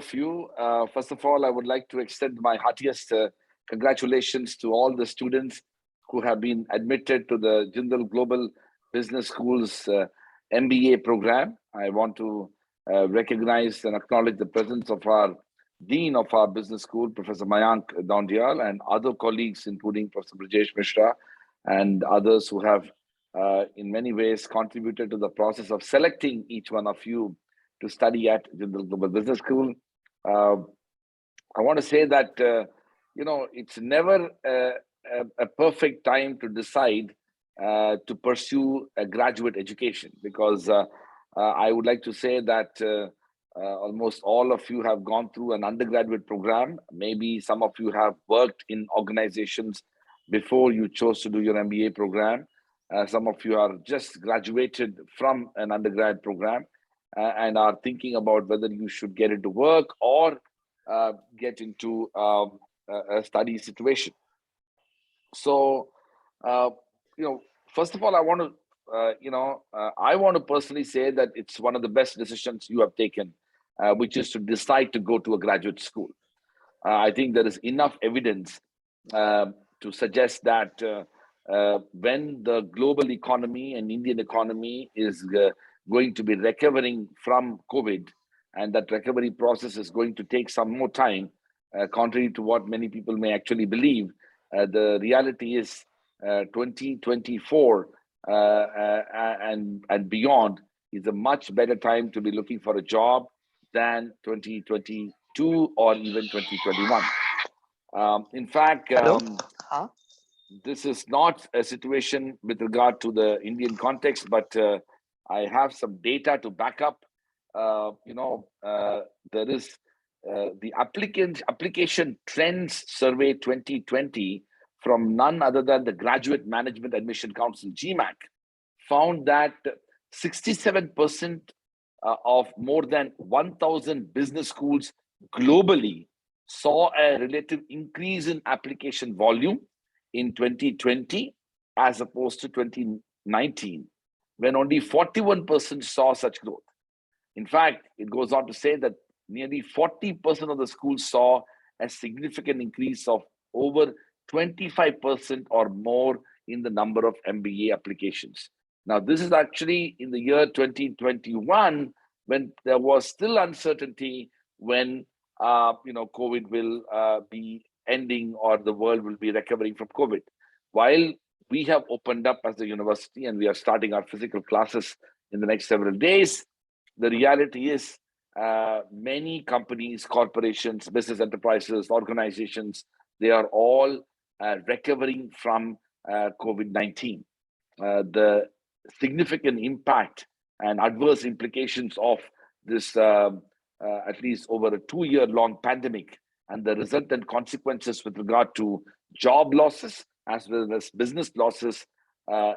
of you. First of all, I would like to extend my heartiest congratulations to all the students who have been admitted to the Jindal Global Business School's MBA program. I want to recognize and acknowledge the presence of our Dean of our business school, Professor Mayank Daundial, and other colleagues, including Professor Brijesh Mishra and others who have in many ways contributed to the process of selecting each one of you to study at Jindal Global Business School. I want to say that, it's never a perfect time to decide to pursue a graduate education, because I would like to say that almost all of you have gone through an undergraduate program. Maybe some of you have worked in organizations before you chose to do your MBA program. Some of you are just graduated from an undergrad program and are thinking about whether you should get into work or get into a study situation. So, first of all, I want to personally say that it's one of the best decisions you have taken, which is to decide to go to a graduate school. I think there is enough evidence to suggest that when the global economy and Indian economy is going to be recovering from COVID, and that recovery process is going to take some more time, contrary to what many people may actually believe. The reality is 2024 and beyond is a much better time to be looking for a job than 2022 or even 2021. In fact, this is not a situation with regard to the Indian context, but I have some data to back up. There is the application trends survey 2020 from none other than the Graduate Management Admission Council, GMAC, found that 67% of more than 1,000 business schools globally saw a relative increase in application volume in 2020 as opposed to 2019, when only 41% saw such growth. In fact, it goes on to say that nearly 40% of the schools saw a significant increase of over 25% or more in the number of MBA applications. Now, this is actually in the year 2021, when there was still uncertainty when COVID will be ending or the world will be recovering from COVID. While we have opened up as a university and we are starting our physical classes in the next several days, the reality is many companies, corporations, business enterprises, organizations, they are all recovering from COVID-19. The significant impact and adverse implications of this at least over a 2-year-long pandemic and the resultant consequences with regard to job losses as well as business losses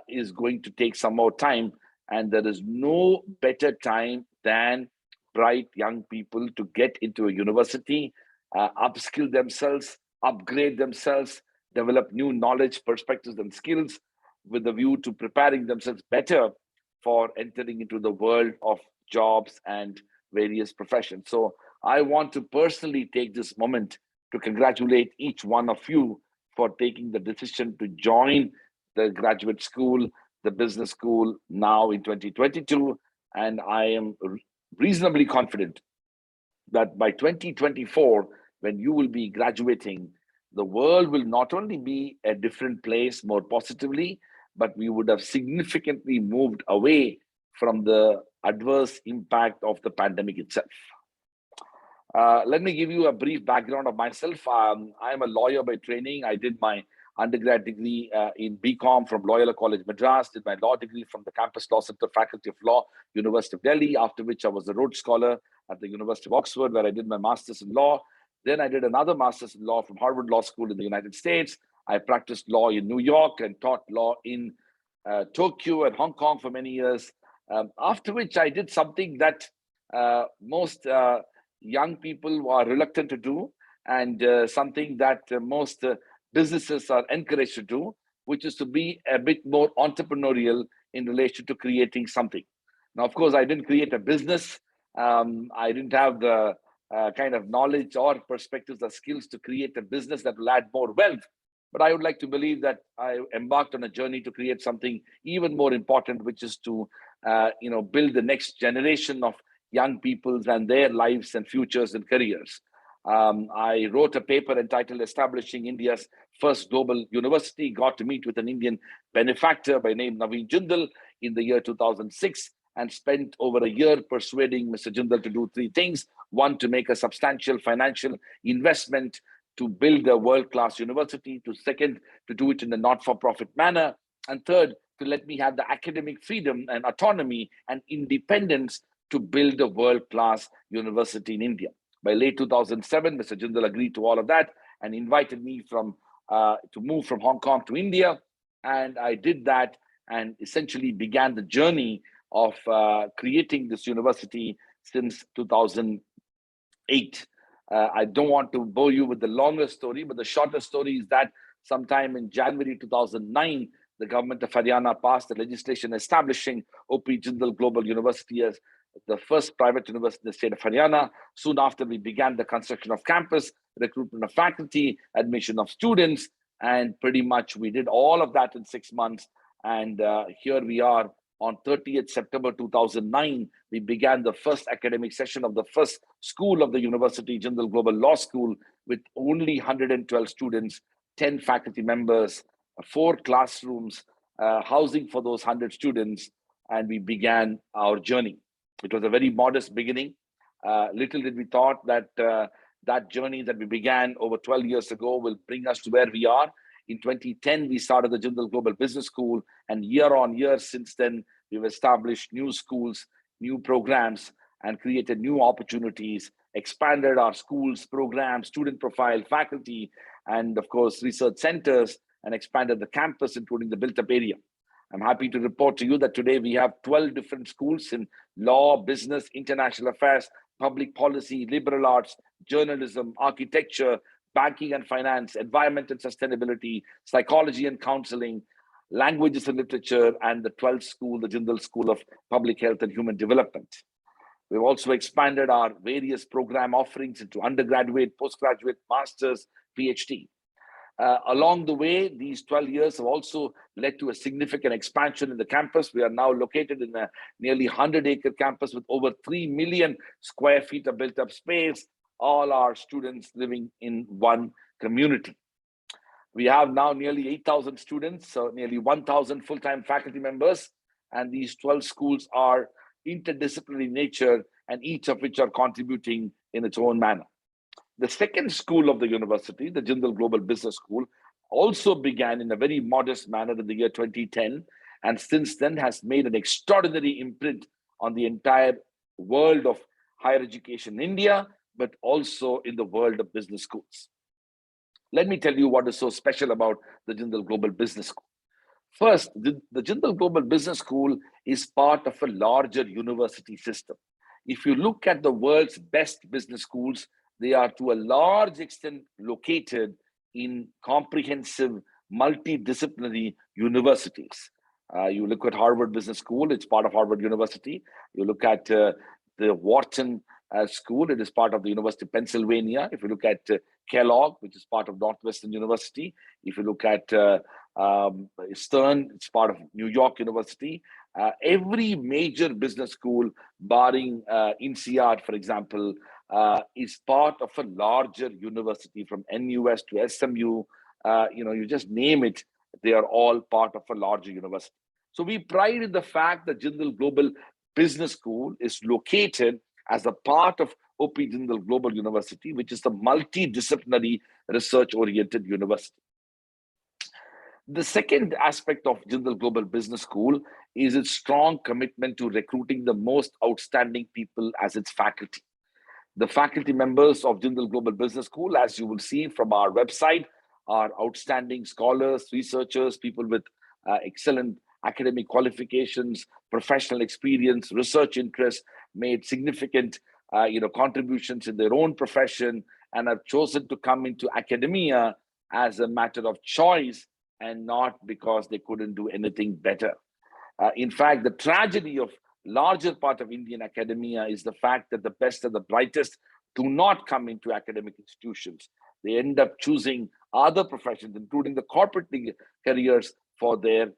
is going to take some more time. And there is no better time than bright young people to get into a university, upskill themselves, upgrade themselves, develop new knowledge, perspectives, and skills with a view to preparing themselves better for entering into the world of jobs and various professions. So I want to personally take this moment to congratulate each one of you for taking the decision to join the graduate school, the business school now in 2022. And I am reasonably confident that by 2024, when you will be graduating, the world will not only be a different place more positively, but we would have significantly moved away from the adverse impact of the pandemic itself. Let me give you a brief background of myself. I am a lawyer by training. I did my undergrad degree in BCom from Loyola College, Madras, did my law degree from the Campus Law Center, Faculty of Law, University of Delhi, after which I was a Rhodes Scholar at the University of Oxford, where I did my master's in law. Then I did another master's in law from Harvard Law School in the United States. I practiced law in New York and taught law in Tokyo and Hong Kong for many years. After which I did something that most young people are reluctant to do, and something that most businesses are encouraged to do, which is to be a bit more entrepreneurial in relation to creating something. Now, of course, I didn't create a business. I didn't have the kind of knowledge or perspectives or skills to create a business that will add more wealth. But I would like to believe that I embarked on a journey to create something even more important, which is to, build the next generation of young peoples and their lives and futures and careers. I wrote a paper entitled Establishing India's First Global University, got to meet with an Indian benefactor by name Naveen Jindal in the year 2006, and spent over a year persuading Mr. Jindal to do three things. One, to make a substantial financial investment to build a world-class university. To second, to do it in a not-for-profit manner. And third, to let me have the academic freedom and autonomy and independence to build a world-class university in India. By late 2007, Mr. Jindal agreed to all of that and invited me to move from Hong Kong to India. And I did that and essentially began the journey of creating this university since 2008. I don't want to bore you with the longer story, but the shorter story is that sometime in January 2009, the government of Haryana passed the legislation establishing O.P. Jindal Global University as the first private university in the state of Haryana. Soon after, we began the construction of campus, recruitment of faculty, admission of students, and pretty much we did all of that in 6 months. And here we are. On 30th September 2009, we began the first academic session of the first school of the university, Jindal Global Law School, with only 112 students, 10 faculty members, 4 classrooms, housing for those 100 students, and we began our journey. It was a very modest beginning. Little did we thought that that journey that we began over 12 years ago will bring us to where we are. In 2010, we started the Jindal Global Business School, and year on year since then, we've established new schools, new programs, and created new opportunities, expanded our schools, programs, student profile, faculty, and of course, research centers, and expanded the campus, including the built-up area. I'm happy to report to you that today we have 12 different schools in law, business, international affairs, public policy, liberal arts, journalism, architecture, banking and finance, environment and sustainability, psychology and counseling, languages and literature, and the 12th school, the Jindal School of Public Health and Human Development. We've also expanded our various program offerings into undergraduate, postgraduate, master's, PhD. Along the way, these 12 years have also led to a significant expansion in the campus. We are now located in a nearly 100-acre campus with over 3 million square feet of built-up space, all our students living in one community. We have now nearly 8,000 students, so nearly 1,000 full-time faculty members, and these 12 schools are interdisciplinary in nature, and each of which are contributing in its own manner. The second school of the university, the Jindal Global Business School, also began in a very modest manner in the year 2010, and since then has made an extraordinary imprint on the entire world of higher education in India, but also in the world of business schools. Let me tell you what is so special about the Jindal Global Business School. First, the Jindal Global Business School is part of a larger university system. If you look at the world's best business schools, they are to a large extent located in comprehensive, multidisciplinary universities. You look at Harvard Business School, it's part of Harvard University. You look at the Wharton School, it is part of the University of Pennsylvania. If you look at Kellogg, which is part of Northwestern University. If you look at Stern, it's part of New York University. Every major business school, barring INSEAD, for example, is part of a larger university, from NUS to SMU. You just name it, they are all part of a larger university. So we pride in the fact that Jindal Global Business School is located as a part of O.P. Jindal Global University, which is the multidisciplinary research-oriented university. The second aspect of Jindal Global Business School is its strong commitment to recruiting the most outstanding people as its faculty. The faculty members of Jindal Global Business School, as you will see from our website, are outstanding scholars, researchers, people with excellent academic qualifications, professional experience, research interests, made significant contributions in their own profession, and have chosen to come into academia as a matter of choice and not because they couldn't do anything better. In fact, the tragedy of larger part of Indian academia is the fact that the best and the brightest do not come into academic institutions. They end up choosing other professions, including the corporate careers, for their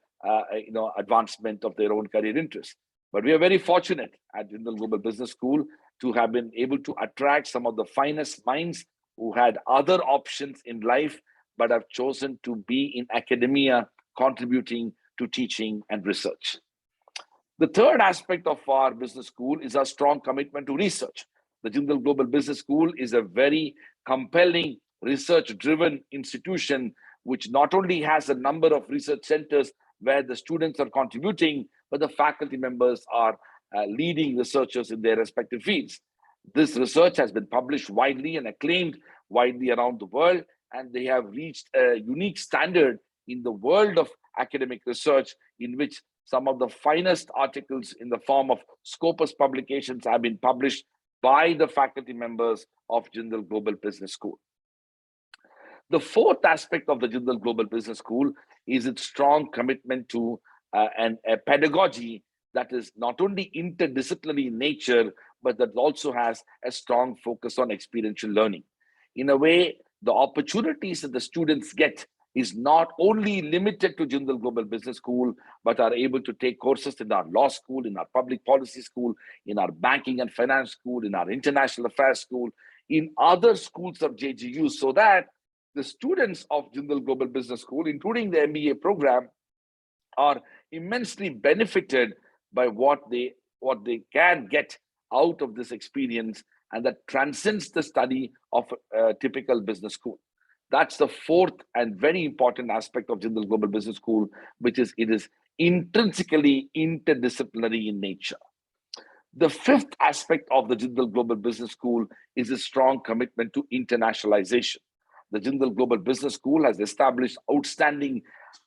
advancement of their own career interests. But we are very fortunate at Jindal Global Business School to have been able to attract some of the finest minds who had other options in life but have chosen to be in academia, contributing to teaching and research. The third aspect of our business school is our strong commitment to research. The Jindal Global Business School is a very compelling research-driven institution, which not only has a number of research centers where the students are contributing, but the faculty members are leading researchers in their respective fields. This research has been published widely and acclaimed widely around the world, and they have reached a unique standard in the world of academic research, in which some of the finest articles in the form of Scopus publications have been published by the faculty members of Jindal Global Business School. The fourth aspect of the Jindal Global Business School is its strong commitment to a pedagogy that is not only interdisciplinary in nature, but that also has a strong focus on experiential learning. In a way, the opportunities that the students get is not only limited to Jindal Global Business School, but are able to take courses in our law school, in our public policy school, in our banking and finance school, in our international affairs school, in other schools of JGU, so that the students of Jindal Global Business School, including the MBA program, are immensely benefited by what they can get out of this experience, and that transcends the study of a typical business school. That's the fourth and very important aspect of Jindal Global Business School, which is it is intrinsically interdisciplinary in nature. The fifth aspect of the Jindal Global Business School is a strong commitment to internationalization. The Jindal Global Business School has established outstanding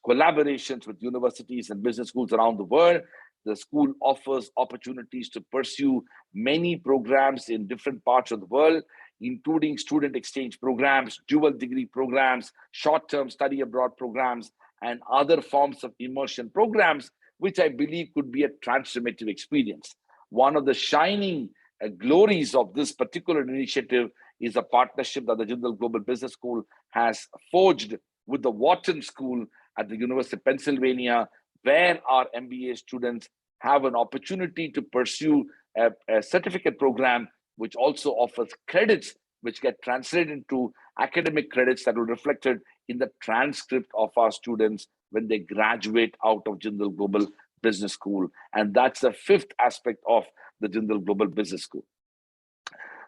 collaborations with universities and business schools around the world. The school offers opportunities to pursue many programs in different parts of the world, including student exchange programs, dual degree programs, short-term study abroad programs, and other forms of immersion programs, which I believe could be a transformative experience. One of the shining glories of this particular initiative is a partnership that the Jindal Global Business School has forged with the Wharton School at the University of Pennsylvania, where our MBA students have an opportunity to pursue a certificate program, which also offers credits which get translated into academic credits that will be reflected in the transcript of our students when they graduate out of Jindal Global Business School. And that's the fifth aspect of the Jindal Global Business School.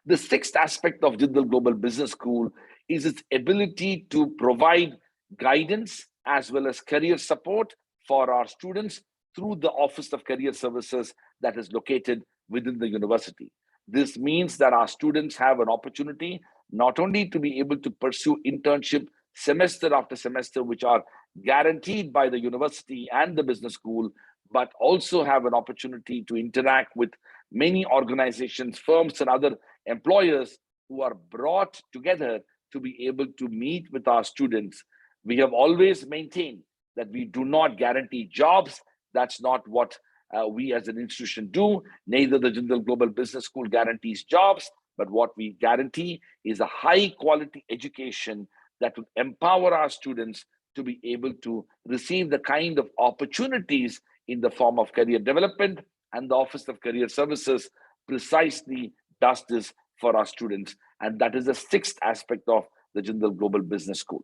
The sixth aspect of Jindal Global Business School is its ability to provide guidance as well as career support for our students through the Office of Career Services that is located within the university. This means that our students have an opportunity not only to be able to pursue internship semester after semester, which are guaranteed by the university and the business school, but also have an opportunity to interact with many organizations, firms, and other employers who are brought together to be able to meet with our students. We have always maintained that we do not guarantee jobs. That's not what we as an institution do. Neither the Jindal Global Business School guarantees jobs, but what we guarantee is a high quality education that will empower our students to be able to receive the kind of opportunities in the form of career development, and the Office of Career Services precisely does this for our students. And that is the sixth aspect of the Jindal Global Business School.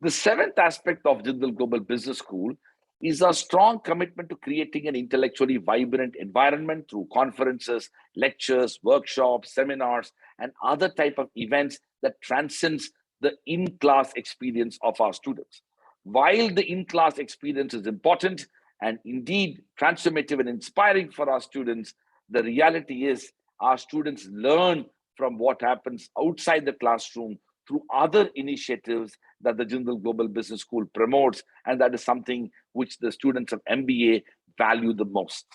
The seventh aspect of Jindal Global Business School is a strong commitment to creating an intellectually vibrant environment through conferences, lectures, workshops, seminars, and other type of events that transcends the in-class experience of our students. While the in-class experience is important and indeed transformative and inspiring for our students, the reality is our students learn from what happens outside the classroom through other initiatives that the Jindal Global Business School promotes, and that is something which the students of MBA value the most.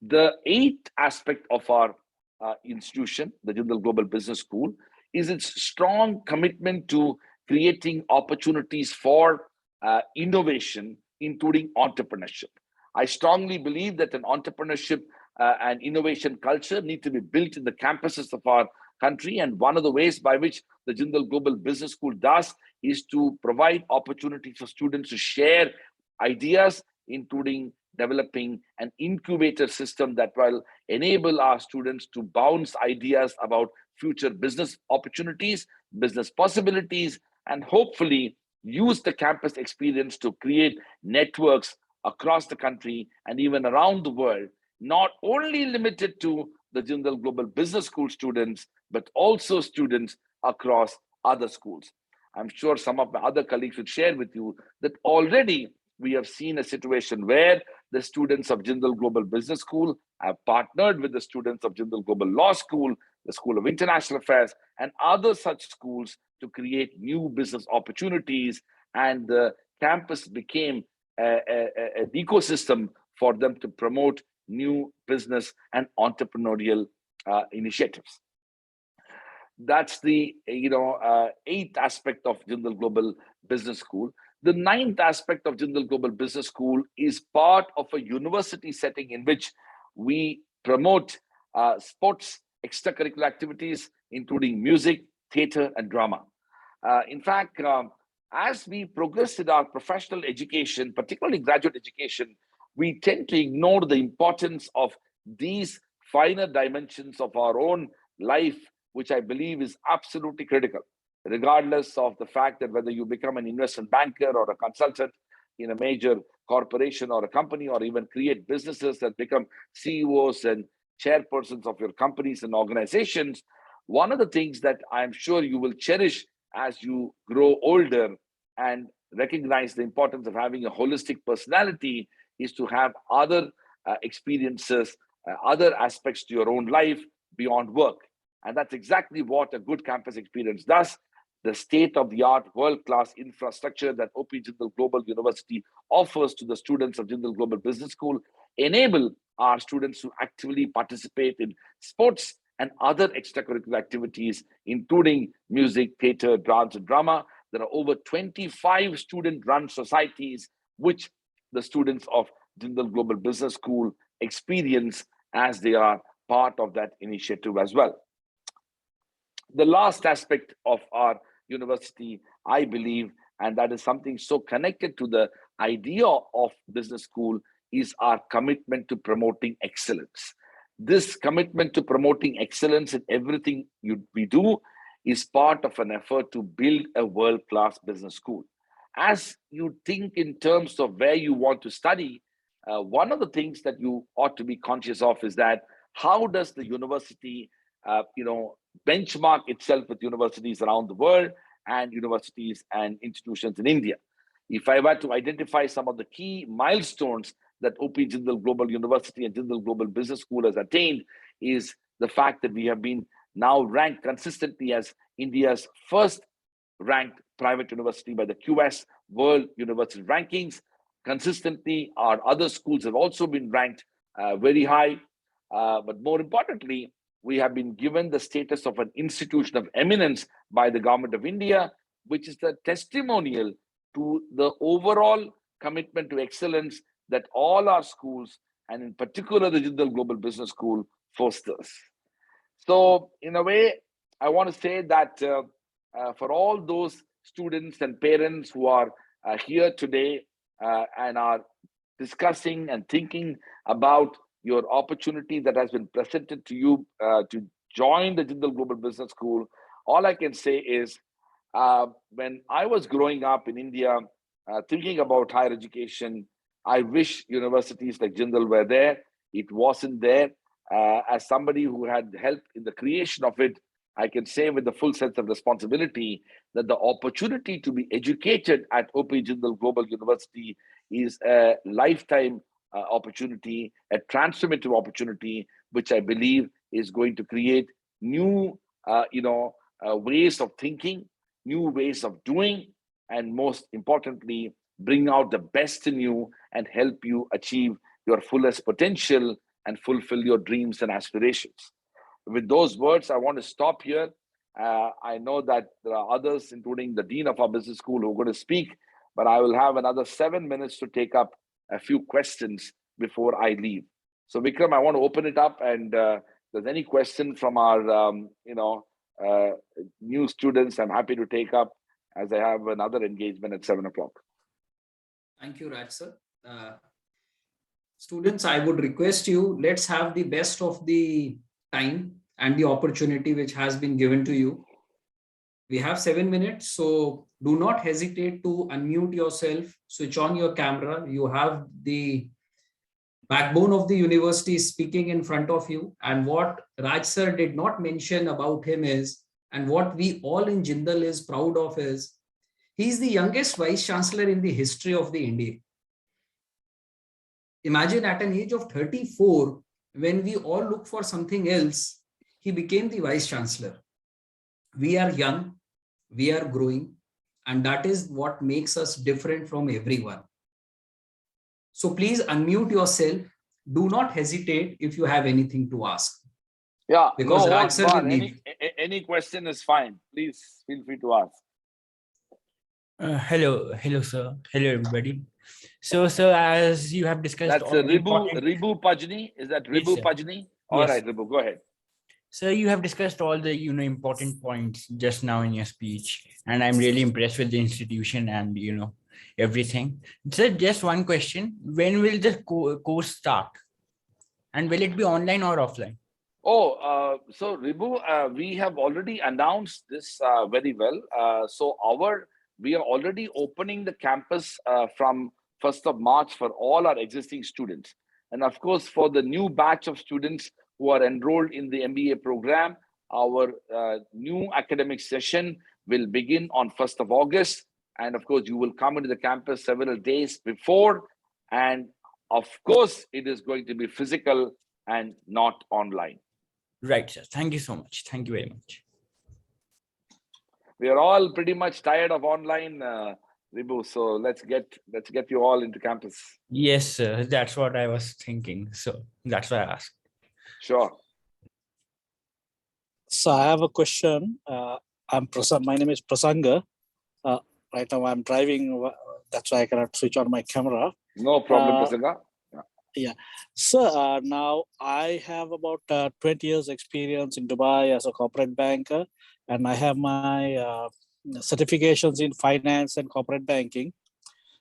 The eighth aspect of our institution, the Jindal Global Business School, is its strong commitment to creating opportunities for innovation, including entrepreneurship. I strongly believe that an entrepreneurship and innovation culture need to be built in the campuses of our country. And one of the ways by which the Jindal Global Business School does is to provide opportunities for students to share ideas, including developing an incubator system that will enable our students to bounce ideas about future business opportunities, business possibilities, and hopefully use the campus experience to create networks across the country and even around the world, not only limited to the Jindal Global Business School students, but also students across other schools. I'm sure some of my other colleagues would share with you that already we have seen a situation where the students of Jindal Global Business School have partnered with the students of Jindal Global Law School, the School of International Affairs, and other such schools to create new business opportunities. And the campus became an ecosystem for them to promote new business and entrepreneurial initiatives. That's the eighth aspect of Jindal Global Business School. The ninth aspect of Jindal Global Business School is part of a university setting in which we promote sports, extracurricular activities, including music, theater, and drama. In fact, as we progress in our professional education, particularly graduate education, we tend to ignore the importance of these finer dimensions of our own life, which I believe is absolutely critical, regardless of the fact that whether you become an investment banker or a consultant in a major corporation or a company, or even create businesses that become CEOs and chairpersons of your companies and organizations. One of the things that I'm sure you will cherish as you grow older and recognize the importance of having a holistic personality is to have other experiences, other aspects to your own life beyond work. And that's exactly what a good campus experience does. The state-of-the-art, world-class infrastructure that OP Jindal Global University offers to the students of Jindal Global Business School enable our students to actively participate in sports and other extracurricular activities, including music, theater, dance, and drama. There are over 25 student-run societies which the students of Jindal Global Business School experience as they are part of that initiative as well. The last aspect of our university, I believe, and that is something so connected to the idea of business school, is our commitment to promoting excellence. This commitment to promoting excellence in everything we do is part of an effort to build a world-class business school. As you think in terms of where you want to study, one of the things that you ought to be conscious of is that how does the university, benchmark itself with universities around the world and universities and institutions in India? If I were to identify some of the key milestones that OP Jindal Global University and Jindal Global Business School has attained, is the fact that we have been now ranked consistently as India's first ranked private university by the QS World University Rankings. Consistently, our other schools have also been ranked very high. But more importantly, we have been given the status of an institution of eminence by the government of India, which is the testimonial to the overall commitment to excellence that all our schools, and in particular the Jindal Global Business School, fosters. So in a way, I want to say that for all those students and parents who are here today and are discussing and thinking about your opportunity that has been presented to you to join the Jindal Global Business School, all I can say is when I was growing up in India, thinking about higher education, I wish universities like Jindal were there. It wasn't there. As somebody who had helped in the creation of it, I can say with the full sense of responsibility that the opportunity to be educated at OP Jindal Global University is a lifetime opportunity, a transformative opportunity, which I believe is going to create new, ways of thinking, new ways of doing, and most importantly, bring out the best in you and help you achieve your fullest potential and fulfill your dreams and aspirations. With those words, I want to stop here. I know that there are others, including the Dean of our business school, who are going to speak, but I will have another 7 minutes to take up a few questions before I leave. So Vikram, I want to open it up, and if there's any question from our new students, I'm happy to take up, as I have another engagement at 7 o'clock. Thank you, Raj sir. Students, I would request you, let's have the best of the time and the opportunity which has been given to you. We have 7 minutes, so do not hesitate to unmute yourself, switch on your camera. You have the backbone of the university speaking in front of you. And what Raj sir did not mention about him is, and what we all in Jindal is proud of is, he's the youngest vice chancellor in the history of the India. Imagine at an age of 34, when we all look for something else, he became the vice chancellor. We are young, we are growing, and that is what makes us different from everyone. So please unmute yourself. Do not hesitate if you have anything to ask. Yeah, because no Raj holds sir barred. will leave. Any question is fine. Please feel free to ask. Hello, sir. Hello, everybody. So, sir, as you have discussed, That's all the Ribu Pajni. Is that Ribu Yes, Pajni? All Yes. right, Ribu, go ahead. So you have discussed all the important points just now in your speech, and I'm really impressed with the institution and everything. So just one question: when will the course start, and will it be online or offline? Oh, so Ribu, we have already announced this very well. We are already opening the campus from 1st of March for all our existing students. And of course, for the new batch of students who are enrolled in the MBA program, our new academic session will begin on 1st of August. And of course, you will come into the campus several days before. And of course, it is going to be physical and not online. Right, sir. Thank you so much. Thank you very much. We are all pretty much tired of online, Ribu. So let's get you all into campus. Yes, sir. That's what I was thinking. So that's why I asked. Sure. So I have a question. My name is Prasanga. Right now I'm driving. That's why I cannot switch on my camera. No problem, Prasanga. Yeah. So now I have about 20 years experience in Dubai as a corporate banker, and I have my certifications in finance and corporate banking.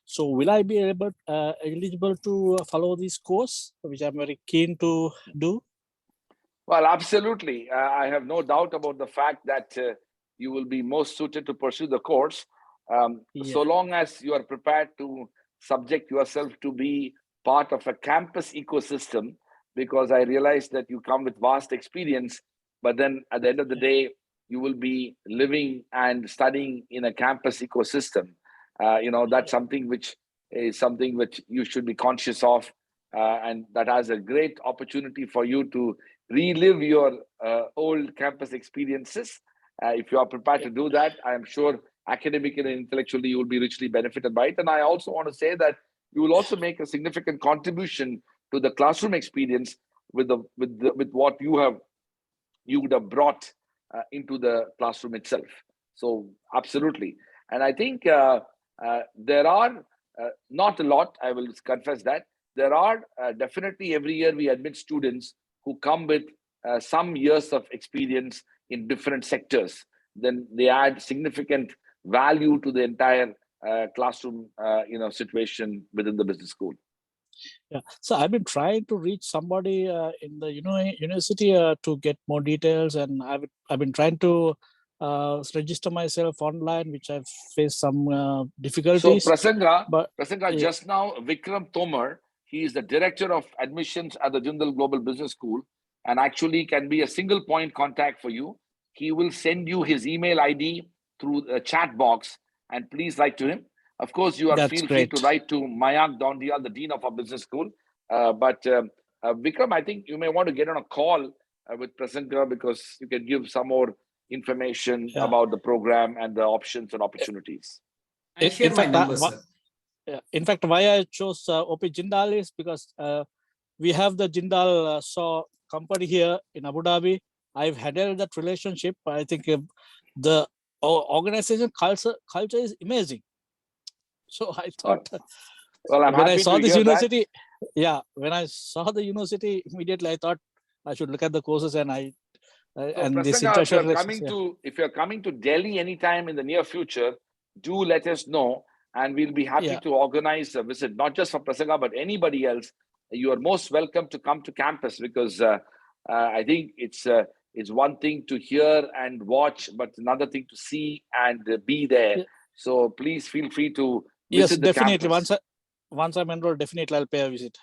So will I be eligible to follow this course, which I'm very keen to do? Well, absolutely. I have no doubt about the fact that you will be most suited to pursue the course, so long as you are prepared to subject yourself to be part of a campus ecosystem, because I realize that you come with vast experience, but then at the end of the day, you will be living and studying in a campus ecosystem. That's something which you should be conscious of, and that has a great opportunity for you to relive your old campus experiences. If you are prepared to do that, I am sure academically and intellectually you will be richly benefited by it. And I also want to say that you will also make a significant contribution to the classroom experience with what you would have brought into the classroom itself. So absolutely. And I think there are not a lot, I will confess that. There are definitely every year we admit students who come with some years of experience in different sectors. Then they add significant value to the entire classroom situation within the business school. Yeah, so I've been trying to reach somebody in the university to get more details, and I've been trying to register myself online, which I've faced some difficulties. So Prasanga, just now Vikram Tomar, he is the director of admissions at the Jindal Global Business School, and actually can be a single point contact for you. He will send you his email ID through the chat box, and please write to him. Of course, you are feel free to write to Mayank Dondial, the dean of our business school. But Vikram, I think you may want to get on a call with Prasanga, because you can give some more information about the program and the options and opportunities. I share my number, sir. In fact, why I chose OP Jindal is because we have the Jindal company here in Abu Dhabi. I've handled that relationship. I think the organization culture is amazing. So I thought, well, I'm when happy I saw to this hear university, Yeah, when I saw the university, immediately I thought I should look at the courses, and So and this Prasanga, international. Yeah, if you're coming to Delhi anytime in the near future, do let us know, and we'll be happy yeah, to organize a visit, not just for Prasanga, but anybody else. You are most welcome to come to campus, because I think it's one thing to hear and watch, but another thing to see and be there. yeah. So please feel free to Yes, visit the definitely. campus. Once I'm enrolled, definitely I'll pay a visit.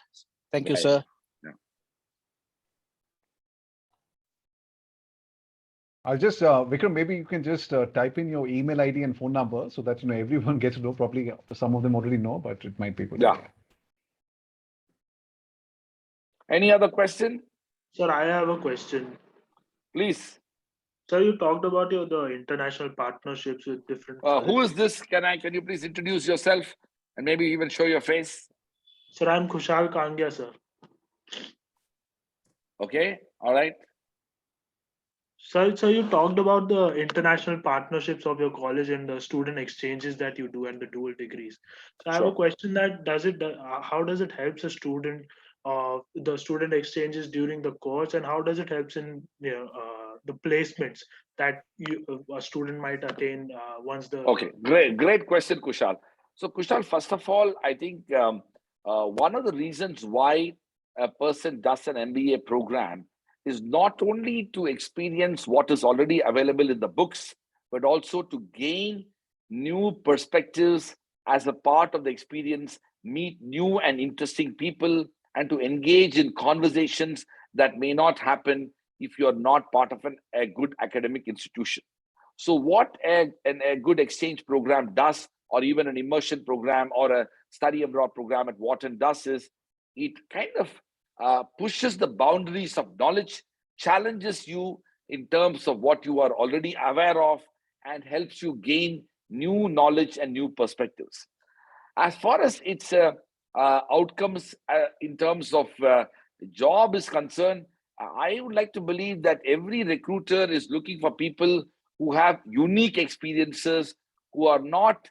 Thank you, Yeah, yeah, sir. yeah. I'll just, Vikram, maybe you can just type in your email ID and phone number so that everyone gets to know. Probably some of them already know, but it might be a good Yeah. idea. Any other question? Sir, I have a question. Please. Sir, you talked about the international partnerships with different Who is colleges. this? Can you please introduce yourself and maybe even show your face? Sir, I'm Kushal Kangia, sir. Okay, all right. So you talked about the international partnerships of your college and the student exchanges that you do and the dual degrees. So I have a Sure. question that how does it helps a student the student exchanges during the course, and how does it helps in the placements that a student might attain once the Okay, great question, Kushal. So, Kushal, first of all, I think one of the reasons why a person does an MBA program is not only to experience what is already available in the books, but also to gain new perspectives as a part of the experience, meet new and interesting people, and to engage in conversations that may not happen if you're not part of a good academic institution. So what a good exchange program does, or even an immersion program or a study abroad program at Wharton does, is it kind of pushes the boundaries of knowledge, challenges you in terms of what you are already aware of, and helps you gain new knowledge and new perspectives. As far as its outcomes in terms of job is concerned, I would like to believe that every recruiter is looking for people who have unique experiences, who are not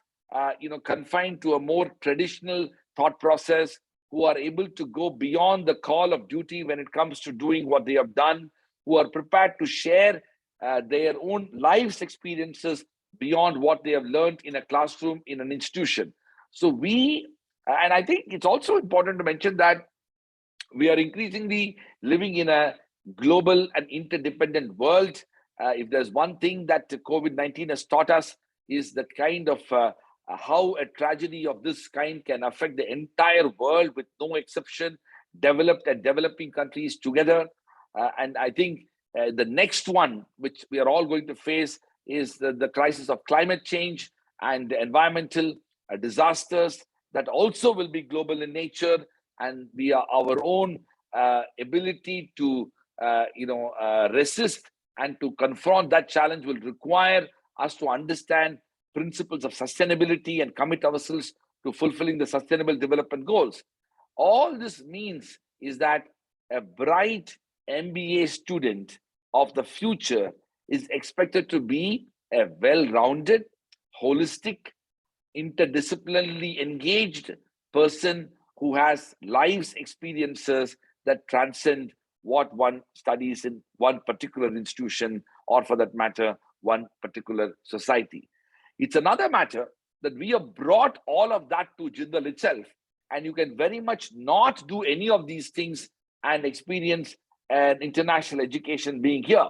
confined to a more traditional thought process, who are able to go beyond the call of duty when it comes to doing what they have done, who are prepared to share their own life's experiences beyond what they have learned in a classroom, in an institution. So and I think it's also important to mention that we are increasingly living in a global and interdependent world. If there's one thing that COVID-19 has taught us, is the kind of how a tragedy of this kind can affect the entire world with no exception, developed and developing countries together. And I think the next one, which we are all going to face, is the crisis of climate change and environmental disasters that also will be global in nature, and we are our own ability to resist and to confront that challenge will require us to understand principles of sustainability and commit ourselves to fulfilling the sustainable development goals. All this means is that a bright MBA student of the future is expected to be a well-rounded, holistic, interdisciplinarily engaged person who has life's experiences that transcend what one studies in one particular institution, or for that matter, one particular society. It's another matter that we have brought all of that to Jindal itself, and you can very much not do any of these things and experience an international education being here.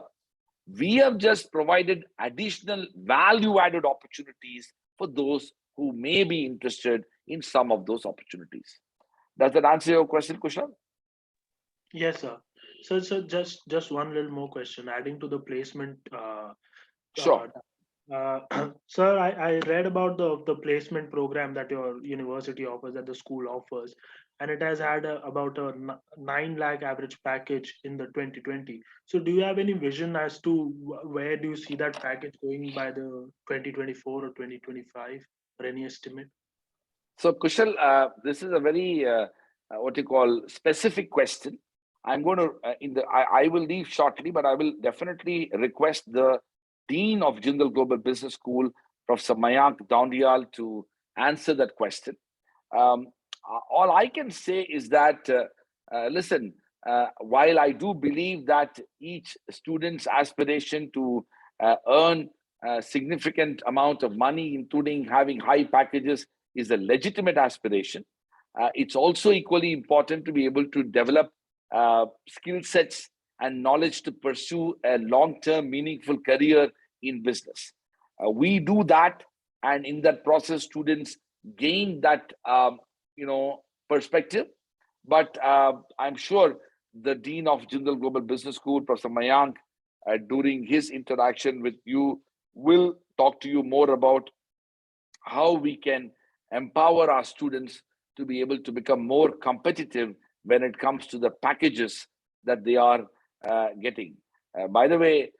We have just provided additional value-added opportunities for those who may be interested in some of those opportunities. Does that answer your question, Kushal? Yes, sir. So just one little more question, adding to the placement. Uh, Sure. Sir, I read about the placement program that your university offers, that the school offers, and it has had about a 9 lakh average package in the 2020. So do you have any vision as to where do you see that package going by the 2024 or 2025, or any estimate? So, Kushal, this is a very what you call specific question. I'm going to I will leave shortly, but I will definitely request the Dean of Jindal Global Business School, Professor Mayank Daundial, to answer that question. Um, all I can say is that, listen, while I do believe that each student's aspiration to earn a significant amount of money, including having high packages, is a legitimate aspiration, it's also equally important to be able to develop skill sets and knowledge to pursue a long-term, meaningful career in business. We do that, and in that process, students gain that perspective. But I'm sure the Dean of Jindal Global Business School, Professor Mayank, during his interaction with you, will talk to you more about how we can empower our students to be able to become more competitive when it comes to the packages that they are getting. By the way,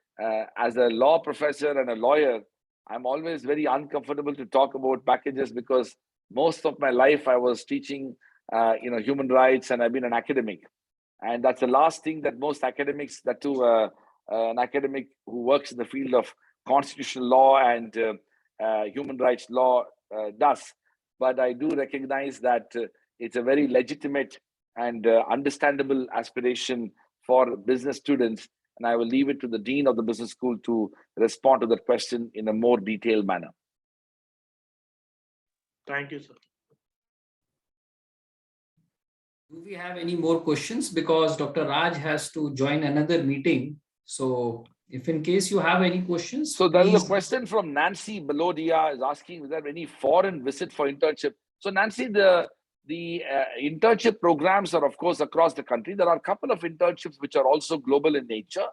as a law professor and a lawyer, I'm always very uncomfortable to talk about packages because most of my life I was teaching human rights, and I've been an academic. And that's the last thing that most academics, that too an academic who works in the field of constitutional law and human rights law does. But I do recognize that it's a very legitimate and understandable aspiration for business students. And I will leave it to the Dean of the Business School to respond to that question in a more detailed manner. Thank you, sir. Do we have any more questions? Because Dr. Raj has to join another meeting. So if in case you have any questions. So there is a question from Nancy Belodia is asking, is there any foreign visit for internship? So Nancy, the internship programs are of course across the country. There are a couple of internships which are also global in nature,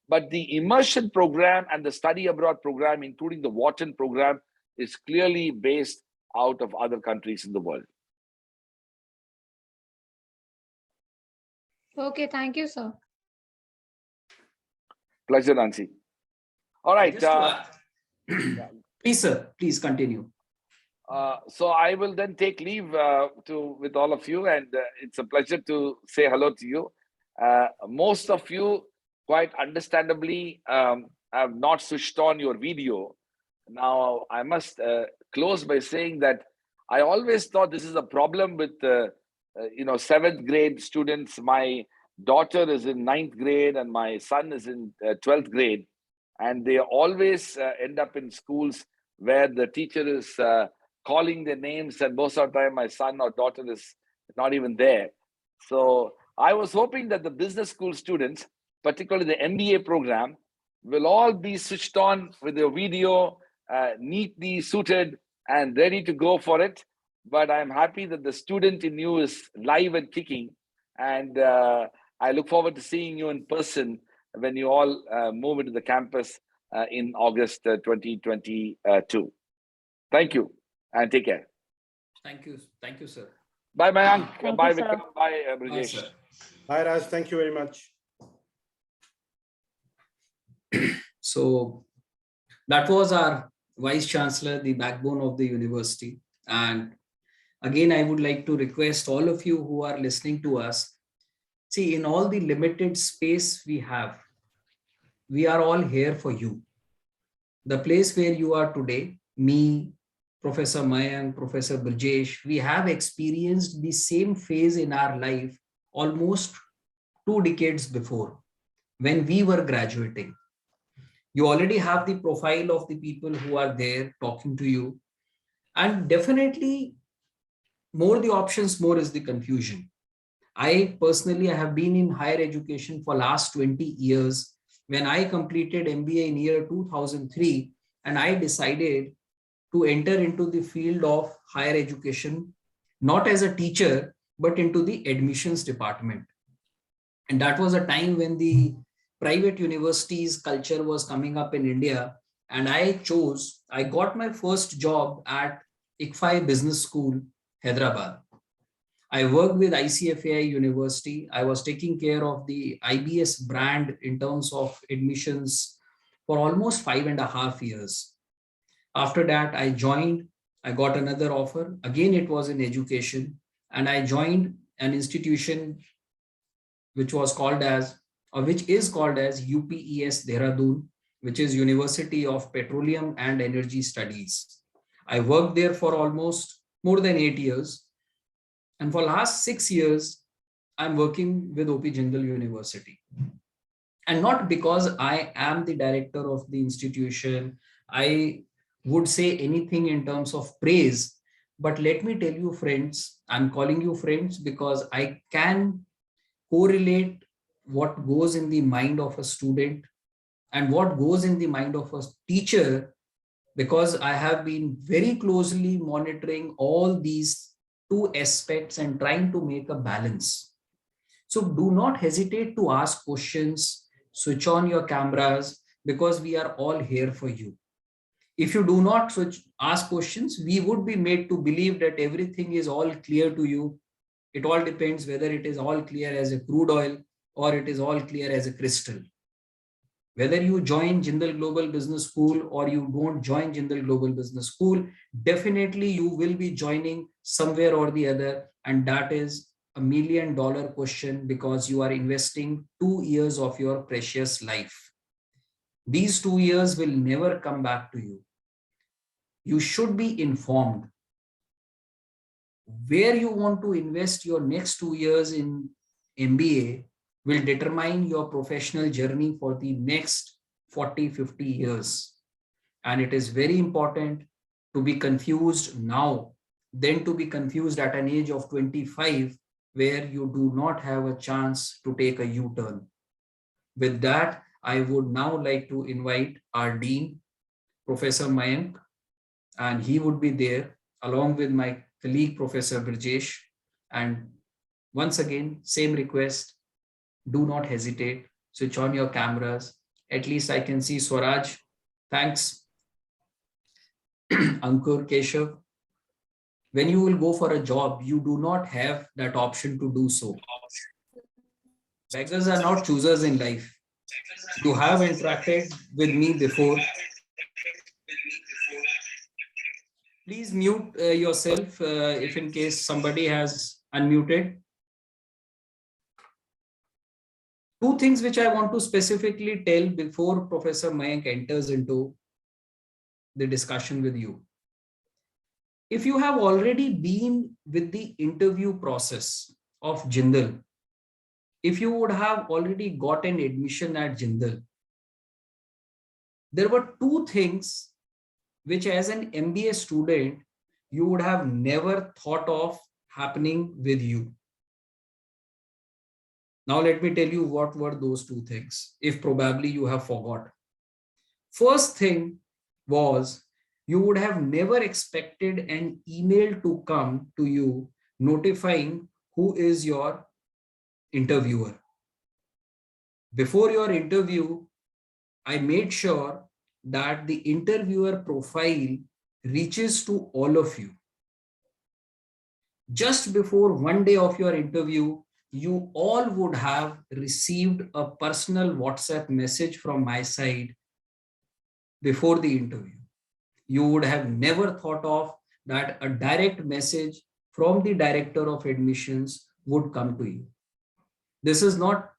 but the immersion program and the study abroad program, including the Wharton program, is clearly based out of other countries in the world. Okay, thank you, sir. Pleasure, Nancy. All right. Please, sir, please continue. So I will then take leave with all of you, and it's a pleasure to say hello to you. Most of you, quite understandably, have not switched on your video. Now, I must close by saying that I always thought this is a problem with 7th grade students. My daughter is in 9th grade and my son is in 12th grade, and they always end up in schools where the teacher is calling their names, and most of the time my son or daughter is not even there. So I was hoping that the business school students, particularly the MBA program, will all be switched on with their video, neatly suited and ready to go for it. But I'm happy that the student in you is live and kicking, and I look forward to seeing you in person when you all move into the campus in August 2022. Thank you and take care. Thank you, sir. Bye, Mayank. Thank Bye, you, sir. Vikram. Bye, Bye, Brijesh. sir. Hi, Raj. Thank you very much. So that was our Vice Chancellor, the backbone of the university. And again, I would like to request all of you who are listening to us, see, in all the limited space we have, we are all here for you. The place where you are today, me, Professor Mayank, Professor Brijesh, we have experienced the same phase in our life almost 2 decades before, when we were graduating. You already have the profile of the people who are there talking to you. And definitely, more the options, more is the confusion. I personally have been in higher education for last 20 years. When I completed MBA in year 2003, and I decided to enter into the field of higher education, not as a teacher, but into the admissions department. And that was a time when the private universities culture was coming up in India. And I got my first job at ICFI Business School, Hyderabad. I worked with ICFAI University. I was taking care of the IBS brand in terms of admissions for almost 5.5 years. After that, I got another offer. Again, it was in education. And I joined an institution which is called as UPES Dehradun, which is University of Petroleum and Energy Studies. I worked there for almost more than 8 years. And for last 6 years, I'm working with OP Jindal University. And not because I am the director of the institution, I would say anything in terms of praise. But let me tell you, friends, I'm calling you friends because I can correlate what goes in the mind of a student and what goes in the mind of a teacher, because I have been very closely monitoring all these two aspects and trying to make a balance. So do not hesitate to ask questions, switch on your cameras, because we are all here for you. If you do not ask questions, we would be made to believe that everything is all clear to you. It all depends whether it is all clear as a crude oil or it is all clear as a crystal. Whether you join Jindal Global Business School or you don't join Jindal Global Business School, definitely you will be joining somewhere or the other. And that is $1 million question, because you are investing 2 years of your precious life. These 2 years will never come back to you. You should be informed. Where you want to invest your next 2 years in MBA will determine your professional journey for the next 40, 50 years. And it is very important to be confused now than to be confused at an age of 25, where you do not have a chance to take a U-turn. With that, I would now like to invite our Dean, Professor Mayank, and he would be there along with my colleague, Professor Brijesh. And once again, same request, do not hesitate, switch on your cameras. At least I can see Swaraj. Thanks. Ankur, Keshav. When you will go for a job, you do not have that option to do so. Beggars are not choosers in life. You have interacted with me before. Please mute yourself if in case somebody has unmuted. Two things which I want to specifically tell before Professor Mayank enters into the discussion with you. If you have already been with the interview process of Jindal, if you would have already got an admission at Jindal, there were two things which as an MBA student, you would have never thought of happening with you. Now, let me tell you what were those two things, if probably you have forgot. First thing was, you would have never expected an email to come to you notifying who is your interviewer. Before your interview, I made sure that the interviewer profile reaches to all of you. Just before one day of your interview, you all would have received a personal WhatsApp message from my side before the interview. You would have never thought of that a direct message from the director of admissions would come to you. This is not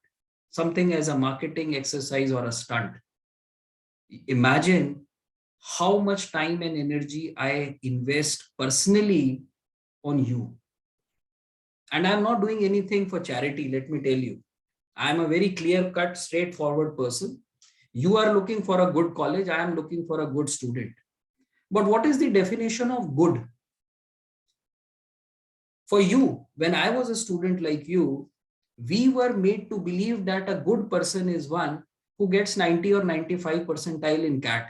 something as a marketing exercise or a stunt. Imagine how much time and energy I invest personally on you. And I'm not doing anything for charity, let me tell you. I'm a very clear-cut, straightforward person. You are looking for a good college, I am looking for a good student. But what is the definition of good? For you, when I was a student like you, we were made to believe that a good person is one who gets 90 or 95 percentile in CAT.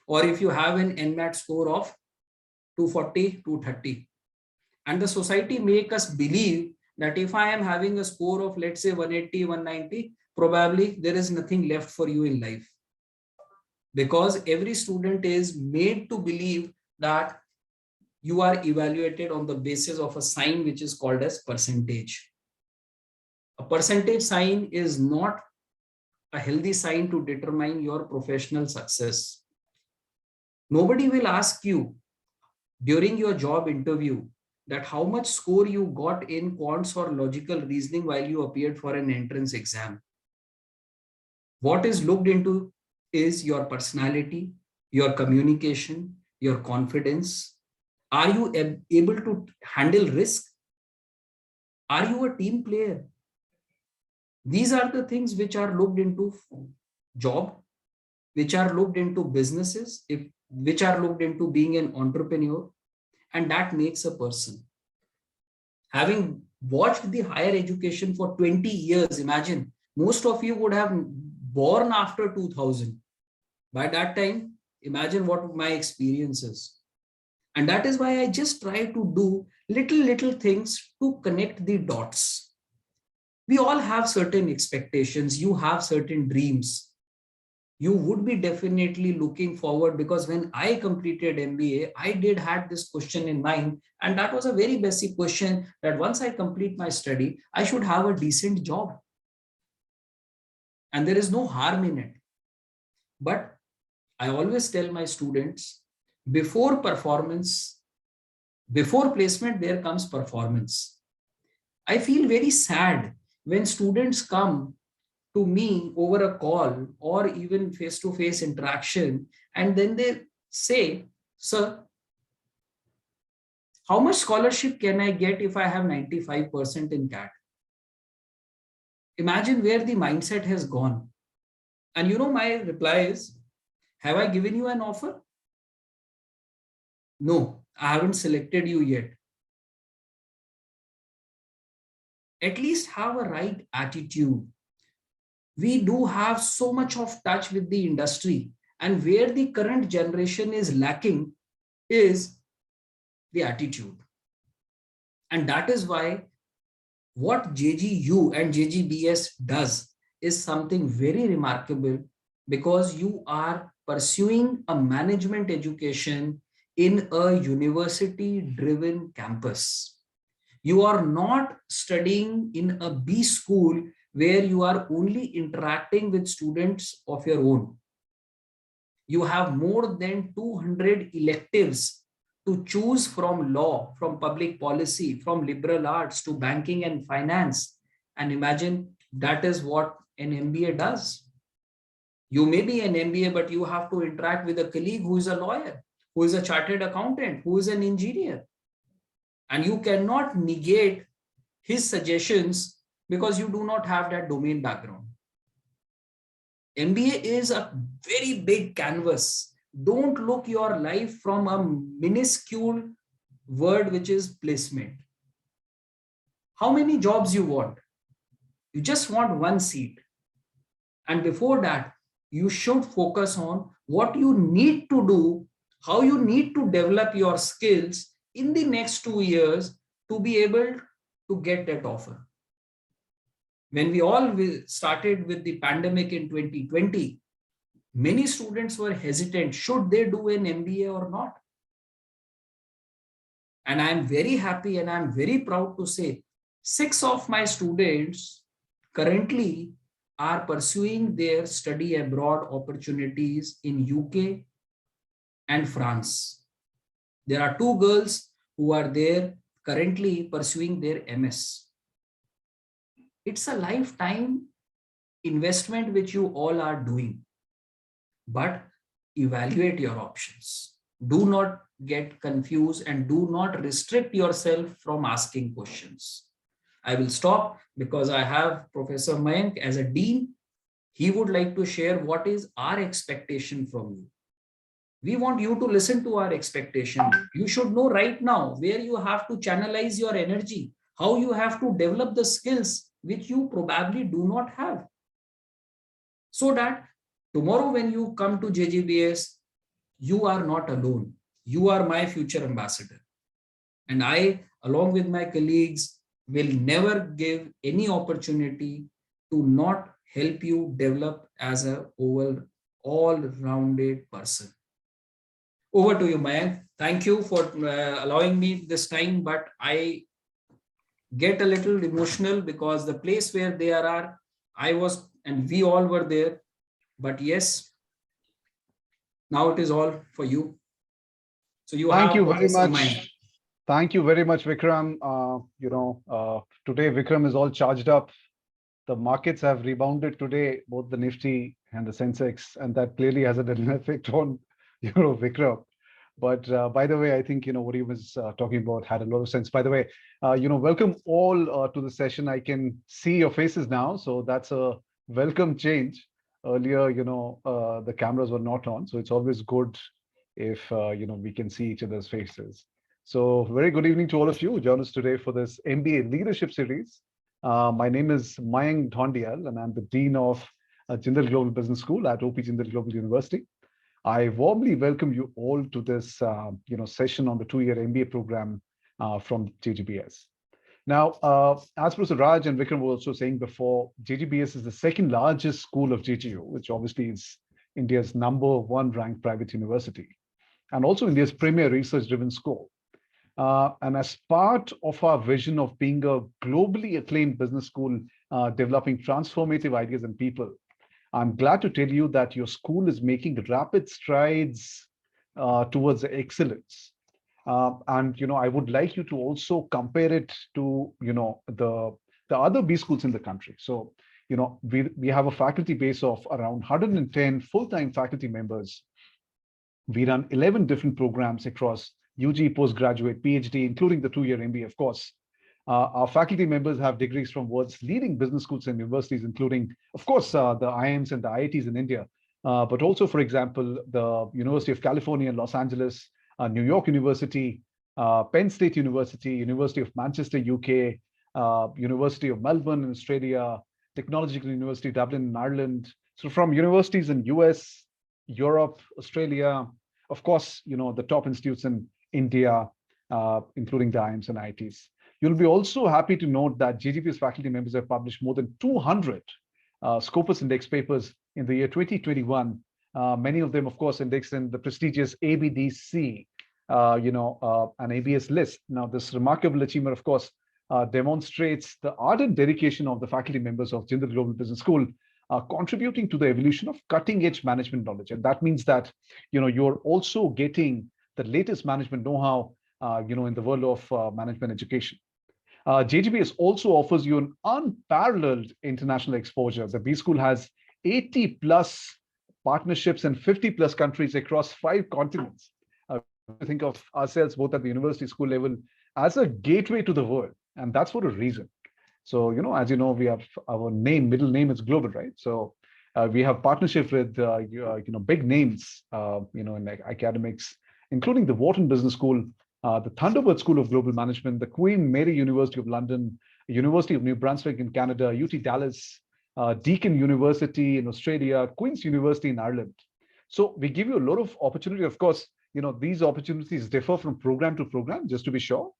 Or if you have an NMAT score of 240, 230. And the society make us believe that if I am having a score of, let's say, 180, 190, probably there is nothing left for you in life. Because every student is made to believe that you are evaluated on the basis of a sign which is called as percentage. A percentage sign is not a healthy sign to determine your professional success. Nobody will ask you during your job interview that how much score you got in quants or logical reasoning while you appeared for an entrance exam. What is looked into is your personality, your communication, your confidence. Are you able to handle risk? Are you a team player? These are the things which are looked into job, which are looked into businesses, which are looked into being an entrepreneur, and that makes a person. Having watched the higher education for 20 years, imagine most of you would have born after 2000. By that time, imagine what my experience is. And that is why I just try to do little things to connect the dots. We all have certain expectations. You have certain dreams. You would be definitely looking forward, because when I completed MBA, I did had this question in mind. And that was a very basic question, that once I complete my study, I should have a decent job. And there is no harm in it. But I always tell my students, before performance, before placement, there comes performance. I feel very sad when students come to me over a call or even face-to-face interaction, and then they say, sir, how much scholarship can I get if I have 95% in CAT? Imagine where the mindset has gone. And my reply is, have I given you an offer? No, I haven't selected you yet. At least have a right attitude. We do have so much of touch with the industry, and where the current generation is lacking is the attitude. And that is why what JGU and JGBS does is something very remarkable, because you are pursuing a management education in a university driven campus. You are not studying in a B school where you are only interacting with students of your own. You have more than 200 electives to choose from: law, from public policy, from liberal arts to banking and finance. And imagine that is what an MBA does. You may be an MBA, but you have to interact with a colleague who is a lawyer, who is a chartered accountant, who is an engineer. And you cannot negate his suggestions because you do not have that domain background. MBA is a very big canvas. Don't look your life from a minuscule word, which is placement. How many jobs you want? You just want one seat. And before that, you should focus on what you need to do, how you need to develop your skills in the next 2 years to be able to get that offer. When we all started with the pandemic in 2020, many students were hesitant, should they do an MBA or not? And I'm very happy and I'm very proud to say 6 of my students currently are pursuing their study abroad opportunities in UK and France. There are 2 girls who are there currently pursuing their MS. It's a lifetime investment which you all are doing, but evaluate your options. Do not get confused and do not restrict yourself from asking questions. I will stop because I have Professor Mayank as a dean. He would like to share what is our expectation from you. We want you to listen to our expectation. You should know right now where you have to channelize your energy, how you have to develop the skills which you probably do not have. So that tomorrow when you come to JGBS, you are not alone. You are my future ambassador. And I, along with my colleagues, will never give any opportunity to not help you develop as an all-rounded person. Over to you, Mayank. Thank you for allowing me this time, but I get a little emotional because the place where they are, I was, and we all were there. But yes, now it is all for you. So you Thank have you very Professor much. Mayank. Thank you very much, Vikram. Today Vikram is all charged up. The markets have rebounded today, both the Nifty and the Sensex, and that clearly has an effect on, Vikram. But by the way, I think, what he was talking about had a lot of sense. By the way, welcome all to the session. I can see your faces now. So that's a welcome change. Earlier, the cameras were not on. So it's always good if, we can see each other's faces. So very good evening to all of you who join us today for this MBA Leadership Series. My name is Mayank Dhondial, and I'm the Dean of Jindal Global Business School at OP Jindal Global University. I warmly welcome you all to this, session on the two-year MBA program from JGBS. Now, as Professor Raj and Vikram were also saying before, JGBS is the second largest school of JGU, which obviously is India's #1 ranked private university, and also India's premier research-driven school. And as part of our vision of being a globally acclaimed business school developing transformative ideas and people, I'm glad to tell you that your school is making rapid strides towards excellence. And I would like you to also compare it to the other B schools in the country. So we have a faculty base of around 110 full-time faculty members. We run 11 different programs across UG, postgraduate, PhD, including the two-year MBA, of course. Our faculty members have degrees from world's leading business schools and universities, including, of course, the IIMs and the IITs in India, but also, for example, the University of California in Los Angeles, New York University, Penn State University, University of Manchester, UK, University of Melbourne in Australia, Technological University Dublin in Ireland. So from universities in US, Europe, Australia, of course, the top institutes in India, including the IIMs and IITs. You'll be also happy to note that JGBS faculty members have published more than 200 Scopus Index papers in the year 2021. Many of them, of course, indexed in the prestigious ABDC, an ABS list. Now, this remarkable achievement, of course, demonstrates the ardent dedication of the faculty members of Jindal Global Business School, contributing to the evolution of cutting-edge management knowledge. And that means that, you're also getting the latest management know-how, in the world of management education. JGBS also offers you an unparalleled international exposure. The B School has 80 plus partnerships in 50 plus countries across 5 continents. We think of ourselves both at the university school level as a gateway to the world, and that's for a reason. So, as you know, we have our middle name is global, right? So we have partnership with, big names, in academics, including the Wharton Business School, the Thunderbird School of Global Management, the Queen Mary University of London, University of New Brunswick in Canada, UT Dallas, Deakin University in Australia, Queen's University in Ireland. So we give you a lot of opportunity. Of course, these opportunities differ from program to program, just to be sure.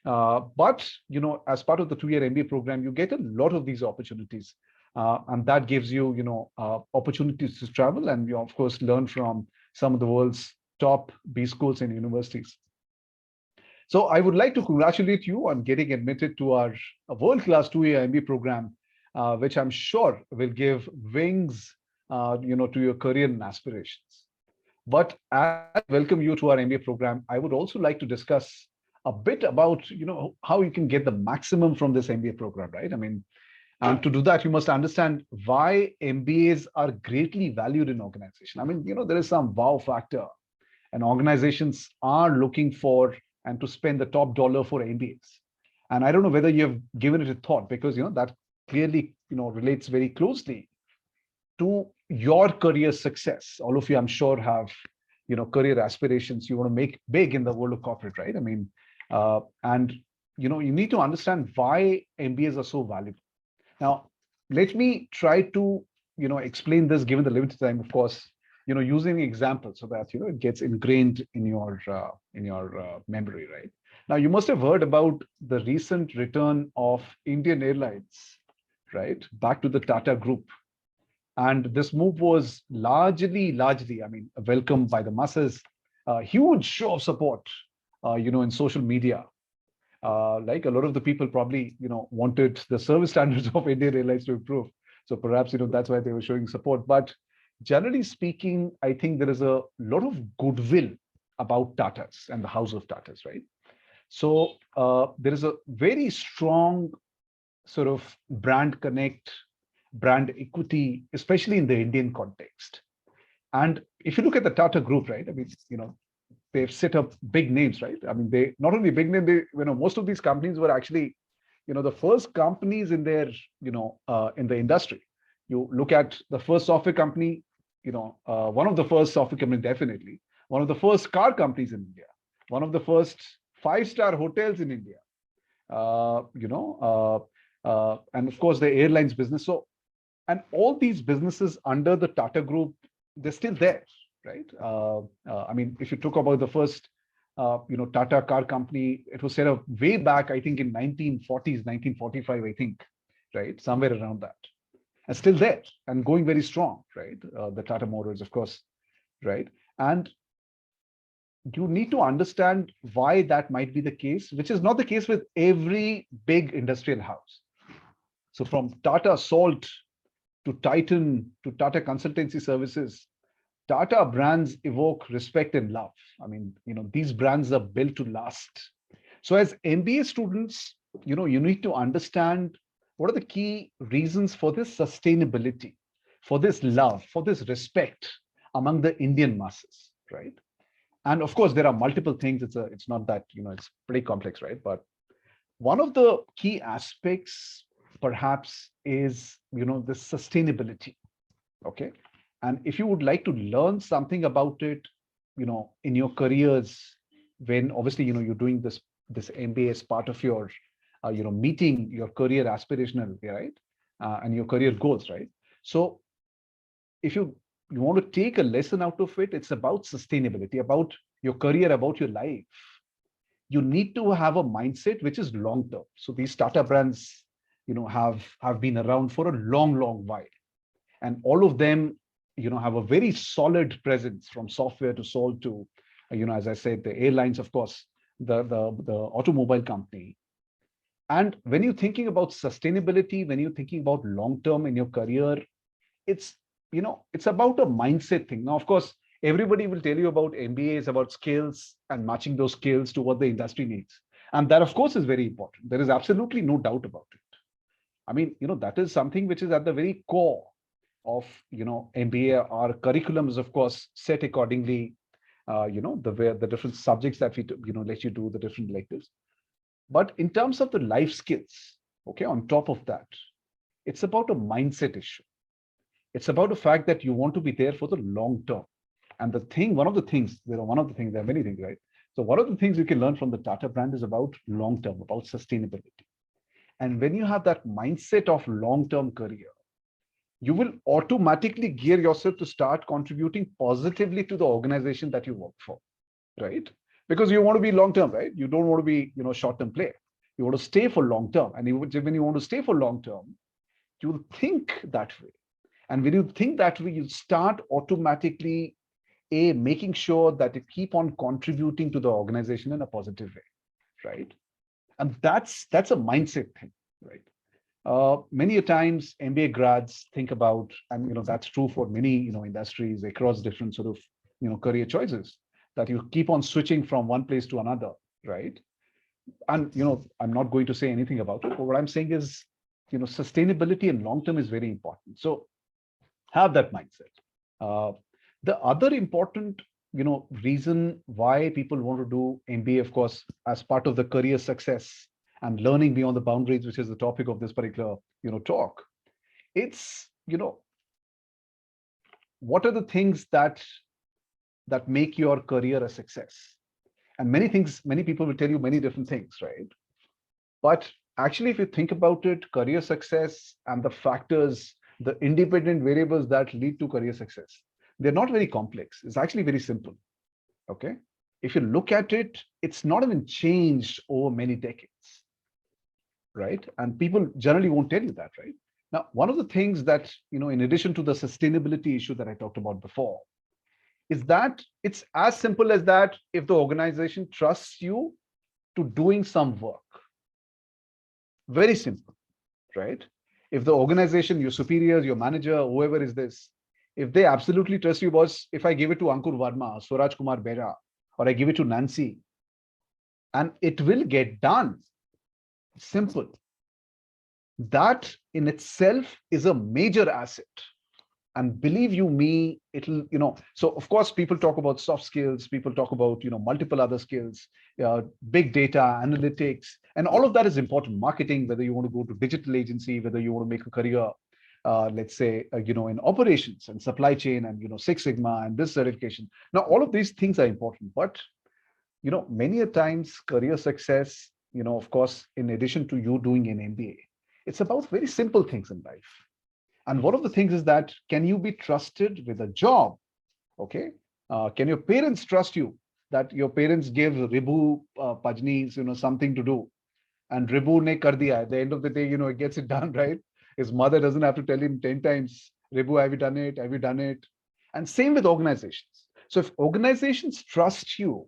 But, as part of the two-year MBA program, you get a lot of these opportunities. And that gives you, opportunities to travel and, of course, learn from some of the world's top B schools and universities. So I would like to congratulate you on getting admitted to our world-class two-year MBA program, which I'm sure will give wings, to your career and aspirations. But as I welcome you to our MBA program, I would also like to discuss a bit about, how you can get the maximum from this MBA program, right? I mean, and to do that, you must understand why MBAs are greatly valued in organization. I mean, there is some wow factor, and organizations are looking for and to spend the top dollar for MBAs. And I don't know whether you have given it a thought, because that clearly relates very closely to your career success. All of you, I'm sure, have career aspirations. You want to make big in the world of corporate, right? I mean, and you need to understand why MBAs are so valuable. Now, let me try to explain this given the limited time, of course, using examples so that it gets ingrained in your memory, right? Now, you must have heard about the recent return of Indian Airlines, right, back to the Tata Group. And this move was largely, I mean, welcomed by the masses. A huge show of support, in social media. Like a lot of the people probably, wanted the service standards of Indian Airlines to improve. So perhaps, that's why they were showing support. But generally speaking, I think there is a lot of goodwill about Tatas and the house of Tatas, right? So there is a very strong sort of brand connect, brand equity, especially in the Indian context. And if you look at the Tata Group, right, I mean, they've set up big names, right? I mean, they not only big name, they, most of these companies were actually, the first companies in their, in the industry. You look at the first software company, one of the first software companies, definitely, one of the first car companies in India, one of the first 5-star hotels in India, and of course the airlines business. So, and all these businesses under the Tata Group, they're still there, right? I mean, if you talk about the first, Tata car company, it was set up way back, I think in 1940s, 1945, I think, right? Somewhere around that. And still there and going very strong, right? The Tata Motors, of course, right? And you need to understand why that might be the case, which is not the case with every big industrial house. So from Tata Salt to Titan to Tata Consultancy Services, Tata brands evoke respect and love. I mean, these brands are built to last. So as MBA students, you need to understand what are the key reasons for this sustainability, for this love, for this respect among the Indian masses, right? And of course, there are multiple things. It's not that, it's pretty complex, right? But one of the key aspects perhaps is, the sustainability, okay? And if you would like to learn something about it, in your careers, when obviously, you're doing this MBA as part of your, meeting your career aspirational, right? And your career goals, right? So if you want to take a lesson out of it, it's about sustainability, about your career, about your life. You need to have a mindset which is long term. So these startup brands, have been around for a long while, and all of them, have a very solid presence from software to Salt to, as I said, the airlines, of course, the automobile company. And when you're thinking about sustainability, when you're thinking about long term in your career, it's it's about a mindset thing. Now, of course, everybody will tell you about MBAs, about skills and matching those skills to what the industry needs. And that, of course, is very important. There is absolutely no doubt about it. I mean, that is something which is at the very core of, MBA. Our curriculum is, of course, set accordingly, the different subjects that we, let you do, the different electives. But in terms of the life skills, okay, on top of that, it's about a mindset issue. It's about the fact that you want to be there for the long term. And one of the things, there are many things, right? So one of the things you can learn from the Tata brand is about long term, about sustainability. And when you have that mindset of long-term career, you will automatically gear yourself to start contributing positively to the organization that you work for, right? Because you want to be long-term, right? You don't want to be, short-term player. You want to stay for long-term. And when you want to stay for long-term, you will think that way. And when you think that way, you start automatically making sure that you keep on contributing to the organization in a positive way, right? And that's a mindset thing, right? Many times MBA grads think about, and that's true for many industries across different sort of career choices, that you keep on switching from one place to another, right? And I'm not going to say anything about it, but what I'm saying is sustainability and long term is very important. So have that mindset. The other important reason why people want to do MBA, of course, as part of the career success and learning beyond the boundaries, which is the topic of this particular talk, it's what are the things that make your career a success? And many people will tell you many different things, right? But actually, if you think about it, career success and the factors, the independent variables that lead to career success, they're not very complex. It's actually very simple. Okay. If you look at it, it's not even changed over many decades. Right. And people generally won't tell you that, right? Now, one of the things that, in addition to the sustainability issue that I talked about before, is that it's as simple as that. If the organization trusts you to doing some work, very simple, right? If the organization, your superiors, your manager, whoever is this, if they absolutely trust you, boss, if I give it to Ankur Verma, Swaraj Kumar Bera, or I give it to Nancy, and it will get done. Simple. That in itself is a major asset. And believe you me, it'll, so of course, people talk about soft skills, people talk about, multiple other skills, big data, analytics, and all of that is important. Marketing, whether you want to go to digital agency, whether you want to make a career, let's say, in operations and supply chain and, Six Sigma and this certification. Now, all of these things are important, but, many a times career success, of course, in addition to you doing an MBA, it's about very simple things in life. And one of the things is that, can you be trusted with a job? Okay. Can your parents trust you that your parents give Ribu Pajnis, something to do, and Ribu ne kar diya. At the end of the day, it gets it done, right? His mother doesn't have to tell him 10 times, Ribu, have you done it? Have you done it? And same with organizations. So if organizations trust you,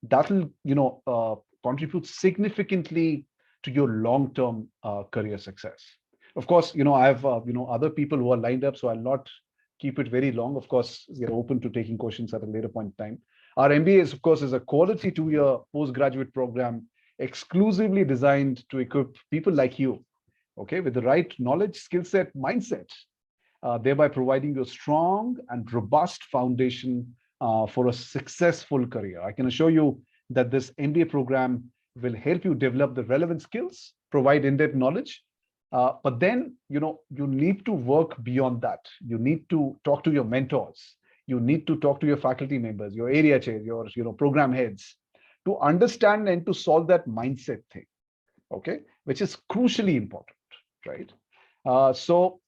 that will, contribute significantly to your long-term career success. Of course, I have, other people who are lined up, so I'll not keep it very long. Of course, we are open to taking questions at a later point in time. Our MBA, of course, is a quality 2-year postgraduate program exclusively designed to equip people like you, okay, with the right knowledge, skill set, mindset, thereby providing you a strong and robust foundation for a successful career. I can assure you that this MBA program will help you develop the relevant skills, provide in-depth knowledge, but then, you need to work beyond that. You need to talk to your mentors. You need to talk to your faculty members, your area chairs, your program heads, to understand and to solve that mindset thing, okay, which is crucially important, right? So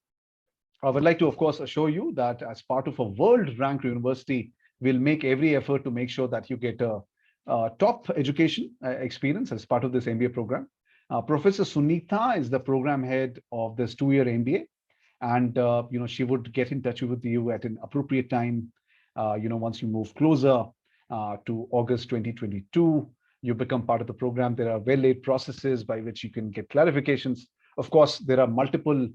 I would like to, of course, assure you that as part of a world-ranked university, we'll make every effort to make sure that you get a top education experience as part of this MBA program. Professor Sunita is the program head of this 2-year MBA, and she would get in touch with you at an appropriate time. Once you move closer to August 2022, you become part of the program. There are well-laid processes by which you can get clarifications. Of course, there are multiple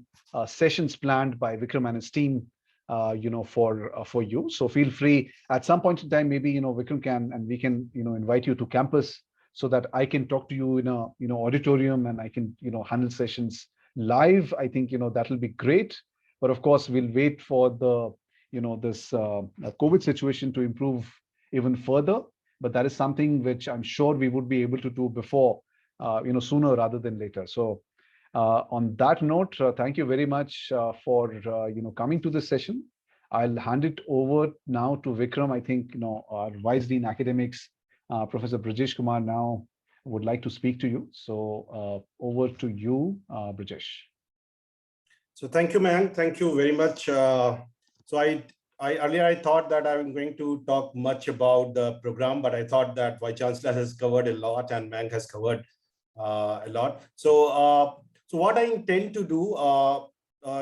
sessions planned by Vikram and his team, for you. So feel free at some point in time, maybe, Vikram can, and we can, invite you to campus so that I can talk to you in a, auditorium, and I can, handle sessions live. I think, that will be great. But of course, we'll wait for the, this COVID situation to improve even further. But that is something which I'm sure we would be able to do before, sooner rather than later. So on that note, thank you very much for coming to this session. I'll hand it over now to Vikram. I think our Vice Dean Academics, Professor Brajesh Kumar, now would like to speak to you. So over to you, Brajesh. So thank you, Mayank. Thank you very much. So earlier I thought that I'm going to talk much about the program, but I thought that Vice Chancellor has covered a lot and Mayank has covered a lot. So so what I intend to do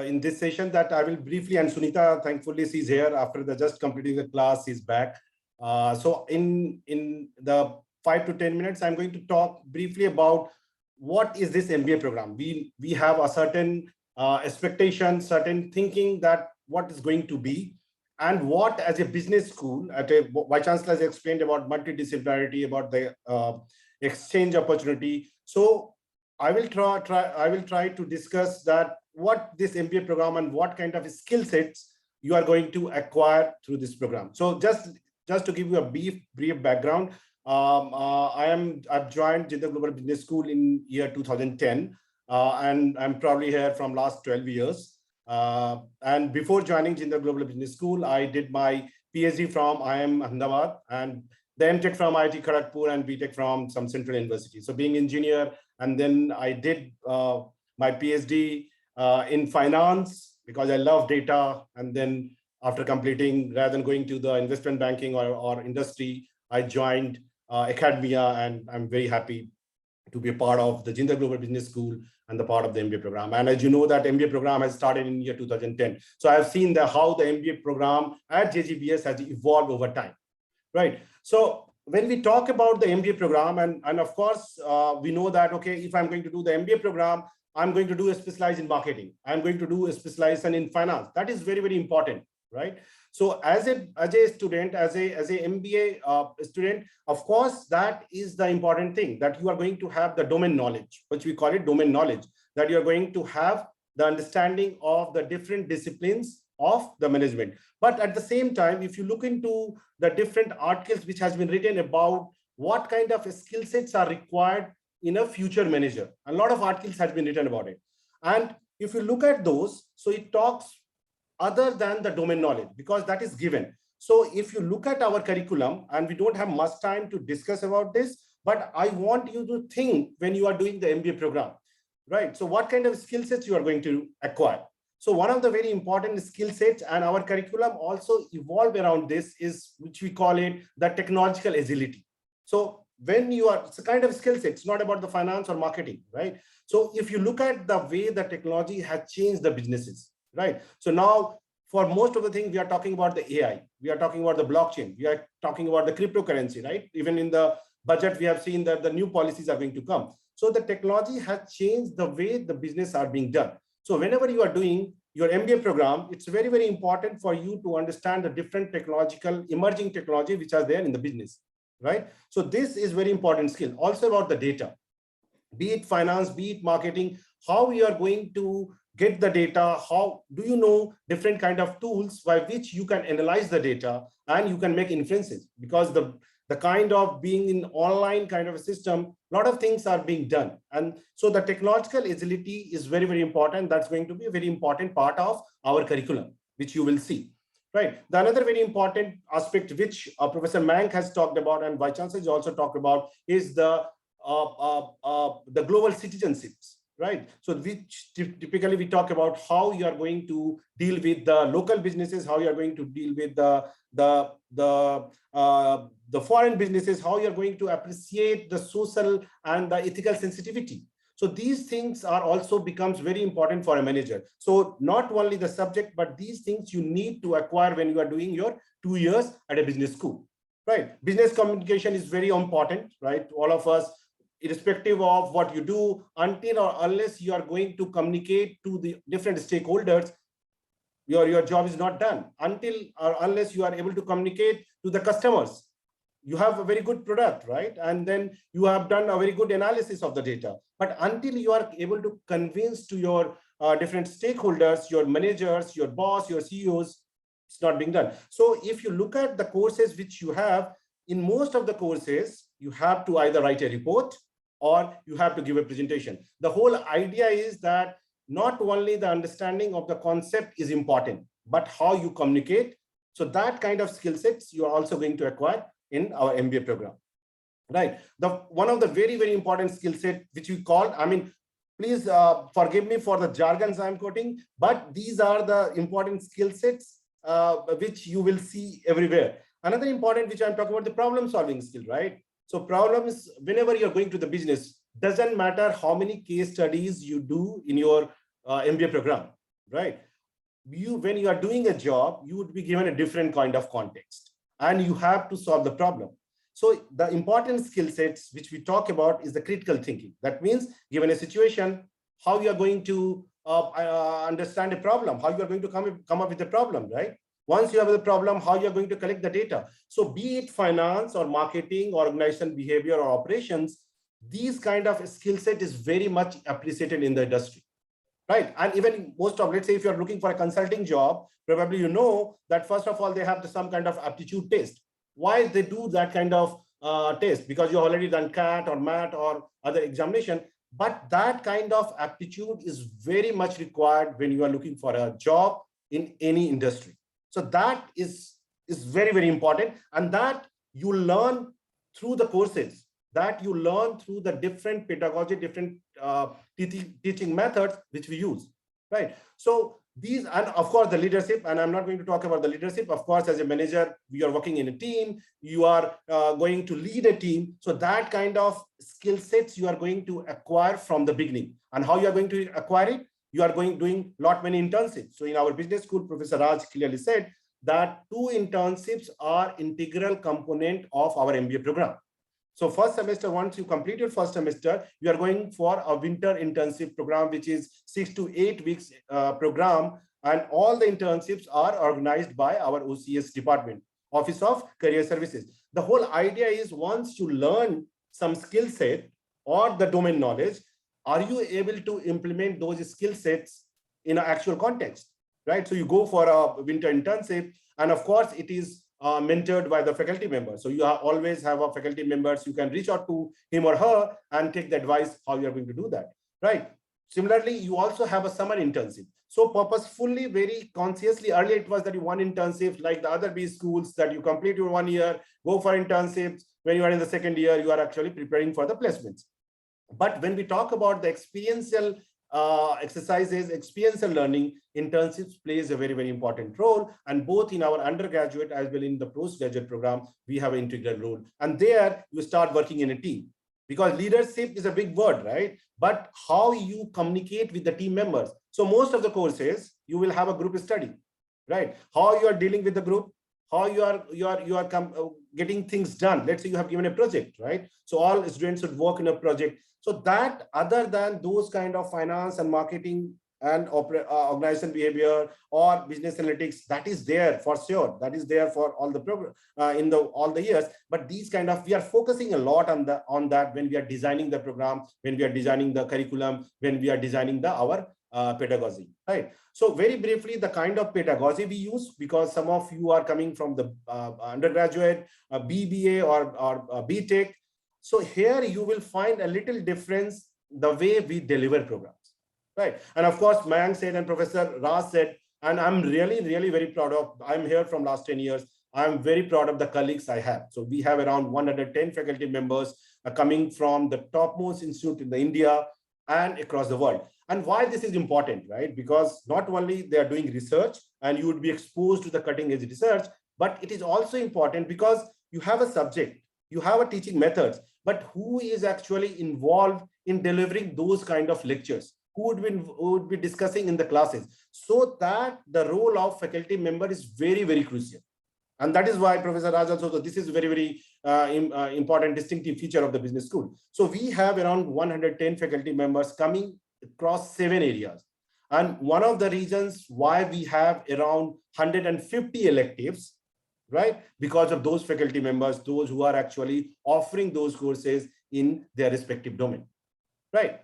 in this session, that I will briefly, and Sunita, thankfully, she's here after just completing the class, she's back. So in the 5 to 10 minutes, I'm going to talk briefly about what is this MBA program. We have a certain expectation, certain thinking that what is going to be, and what as a business school, Vice Chancellor has explained about multidisciplinarity, about the exchange opportunity. So I will try to discuss that what this MBA program and what kind of skill sets you are going to acquire through this program. So just to give you a brief background, I've joined Jindal Global Business School in year 2010, and I'm probably here from last 12 years. And before joining Jindal Global Business School, I did my PhD from IIM Ahmedabad, and then MTech from IIT Kharagpur, and BTech from some central university. So being engineer, and then I did my PhD in finance because I love data. And then after completing, rather than going to the investment banking or industry, I joined academia, and I'm very happy to be a part of the Jindal Global Business School and the part of the MBA program. And as you know, that MBA program has started in year 2010. So I've seen how the MBA program at JGBS has evolved over time, right? So when we talk about the MBA program, and of course, we know that, okay, if I'm going to do the MBA program, I'm going to do a specialize in marketing. I'm going to do a specialization in finance. That is very, very important, right? So as a student, as a MBA student, of course, that is the important thing, that you are going to have the domain knowledge, which we call it domain knowledge, that you're going to have the understanding of the different disciplines of the management. But at the same time, if you look into the different articles which has been written about what kind of skill sets are required in a future manager, a lot of articles has been written about it. And if you look at those, so it talks other than the domain knowledge, because that is given. So if you look at our curriculum, and we don't have much time to discuss about this, but I want you to think when you are doing the MBA program, right? So what kind of skill sets you are going to acquire? So one of the very important skill sets, and our curriculum also evolved around this, is which we call it the technological agility. So when you are, it's a kind of skill set, it's not about the finance or marketing, right? So if you look at the way the technology has changed the businesses, right? So now for most of the things, we are talking about the AI, we are talking about the blockchain, we are talking about the cryptocurrency, right? Even in the budget, we have seen that the new policies are going to come. So the technology has changed the way the business are being done. So whenever you are doing your MBA program, it's very, very important for you to understand the different technological, emerging technology which are there in the business, right? So this is very important skill. Also about the data, be it finance, be it marketing, how we are going to get the data, how do you know different kind of tools by which you can analyze the data and you can make inferences, because the kind of being in online kind of a system, a lot of things are being done. And so the technological agility is very, very important. That's going to be a very important part of our curriculum, which you will see, right? The another very important aspect which Professor Mank has talked about and Vice Chancellor has also talked about is the global citizenships, right? So which typically we talk about how you are going to deal with the local businesses, how you are going to deal with the foreign businesses, how you are going to appreciate the social and the ethical sensitivity. So these things are also becomes very important for a manager. So not only the subject, but these things you need to acquire when you are doing your 2 years at a business school, right? Business communication is very important, right? All of us, irrespective of what you do, until or unless you are going to communicate to the different stakeholders, your job is not done. Until or unless you are able to communicate to the customers, you have a very good product, right? And then you have done a very good analysis of the data. But until you are able to convince to your different stakeholders, your managers, your boss, your CEOs, it's not being done. So if you look at the courses which you have, in most of the courses, you have to either write a report or you have to give a presentation. The whole idea is that not only the understanding of the concept is important, but how you communicate. So that kind of skill sets you are also going to acquire in our MBA program, right? One of the very, very important skill set which we call, I mean, please forgive me for the jargons I'm quoting, but these are the important skill sets which you will see everywhere. Another important, which I'm talking about, the problem solving skill, right? So problems, whenever you're going to the business, doesn't matter how many case studies you do in your MBA program, right? When you are doing a job, you would be given a different kind of context and you have to solve the problem. So the important skill sets which we talk about is the critical thinking. That means given a situation, how you are going to understand a problem, how you are going to come up with a problem, right? Once you have the problem, how you are going to collect the data. So be it finance or marketing, organization behavior or operations, these kind of skill set is very much appreciated in the industry, right? And even most of, let's say if you're looking for a consulting job, probably you know that first of all, they have some kind of aptitude test. Why they do that kind of test? Because you already done CAT or MAT or other examination, but that kind of aptitude is very much required when you are looking for a job in any industry. So that is very, very important. And that you learn through the courses, that you learn through the different pedagogy, different teaching methods which we use, right? So these, and of course the leadership, and I'm not going to talk about the leadership. Of course, as a manager, we are working in a team, you are going to lead a team. So that kind of skill sets you are going to acquire from the beginning. And how you are going to acquire it? You are doing many internships. So in our business school, Professor Raj clearly said that 2 internships are integral component of our MBA program. So first semester, once you complete your first semester, you are going for a winter internship program, which is 6 to 8 weeks program. And all the internships are organized by our OCS department, Office of Career Services. The whole idea is once you learn some skill set or the domain knowledge, are you able to implement those skill sets in an actual context? right? So you go for a winter internship, and of course, it is mentored by the faculty member. So you always have a faculty members. You can reach out to him or her and take the advice how you are going to do that, right? Similarly, you also have a summer internship. So purposefully, very consciously, earlier it was that you one internship, like the other B schools, that you complete your 1 year, go for internships. When you are in the second year, you are actually preparing for the placements. But when we talk about the experiential exercises, experiential learning, internships plays a very, very important role. And both in our undergraduate as well in the postgraduate program, we have an integral role. And there you start working in a team, because leadership is a big word, right? But how you communicate with the team members. So most of the courses, you will have a group study, right? How you are dealing with the group, how you are getting things done. Let's say you have given a project, right? So all students should work in a project. So that, other than those kind of finance and marketing and organization behavior or business analytics, that is there for sure. That is there for all the program in all the years. But these kind of, we are focusing a lot on that when we are designing the program, when we are designing the curriculum, when we are designing our pedagogy, right? So very briefly, the kind of pedagogy we use, because some of you are coming from the undergraduate, BBA or BTech. So here you will find a little difference the way we deliver programs, right? And of course, Mayank said and Professor Raj said, and I'm really, really very proud of, I'm here from last 10 years. I'm very proud of the colleagues I have. So we have around 110 faculty members coming from the topmost institute in India and across the world. And why this is important, right? Because not only they are doing research and you would be exposed to the cutting edge research, but it is also important because you have a subject, you have a teaching methods, but who is actually involved in delivering those kind of lectures? Who would be discussing in the classes? So that the role of faculty member is very, very crucial. And that is why Professor Raj also, so this is a very, very important distinctive feature of the business school. So we have around 110 faculty members coming across 7 areas. And one of the reasons why we have around 150 electives, right? Because of those faculty members, those who are actually offering those courses in their respective domain, right?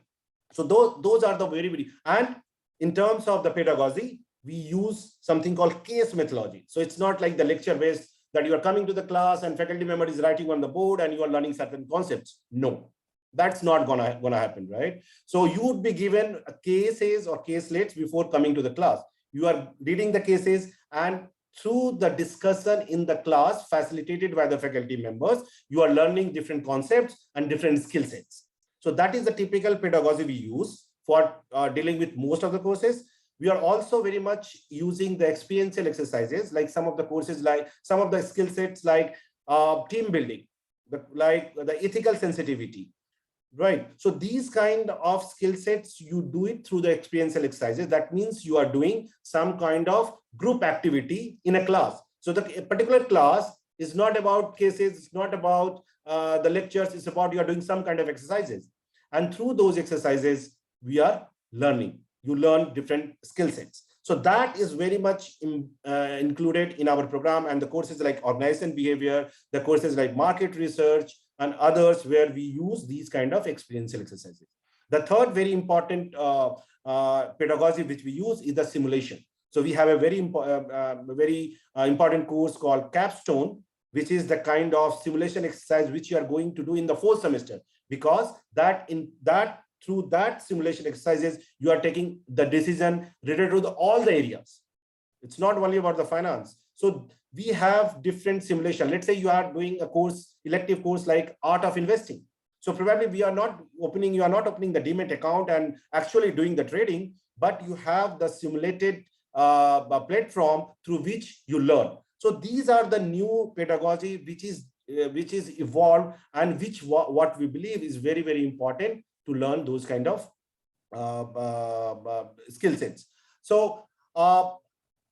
So those are the very, very, and in terms of the pedagogy, we use something called case methodology. So it's not like the lecture based that you are coming to the class and faculty member is writing on the board and you are learning certain concepts. No, that's not gonna happen, right? So you would be given cases or caselets before coming to the class. You are reading the cases, and through the discussion in the class facilitated by the faculty members, you are learning different concepts and different skill sets. So that is the typical pedagogy we use for dealing with most of the courses. We are also very much using the experiential exercises, like some of the courses, like some of the skill sets, like team building, like the ethical sensitivity, right? So these kind of skill sets, you do it through the experiential exercises. That means you are doing some kind of group activity in a class. So the particular class is not about cases, it's not about the lectures, it's about you are doing some kind of exercises. And through those exercises, we are learning. You learn different skill sets. So that is very much included in our program, and the courses like organization behavior, the courses like market research and others where we use these kind of experiential exercises. The third very important pedagogy which we use is the simulation. So we have a very important course called Capstone, which is the kind of simulation exercise which you are going to do in the 4th semester, because through that simulation exercises, you are taking the decision related to all the areas. It's not only about the finance. So we have different simulation. Let's say you are doing a course, elective course like art of investing. So probably you are not opening the Demat account and actually doing the trading, but you have the simulated platform through which you learn. So these are the new pedagogy which is evolved, and which what we believe is very, very important to learn those kind of skill sets. So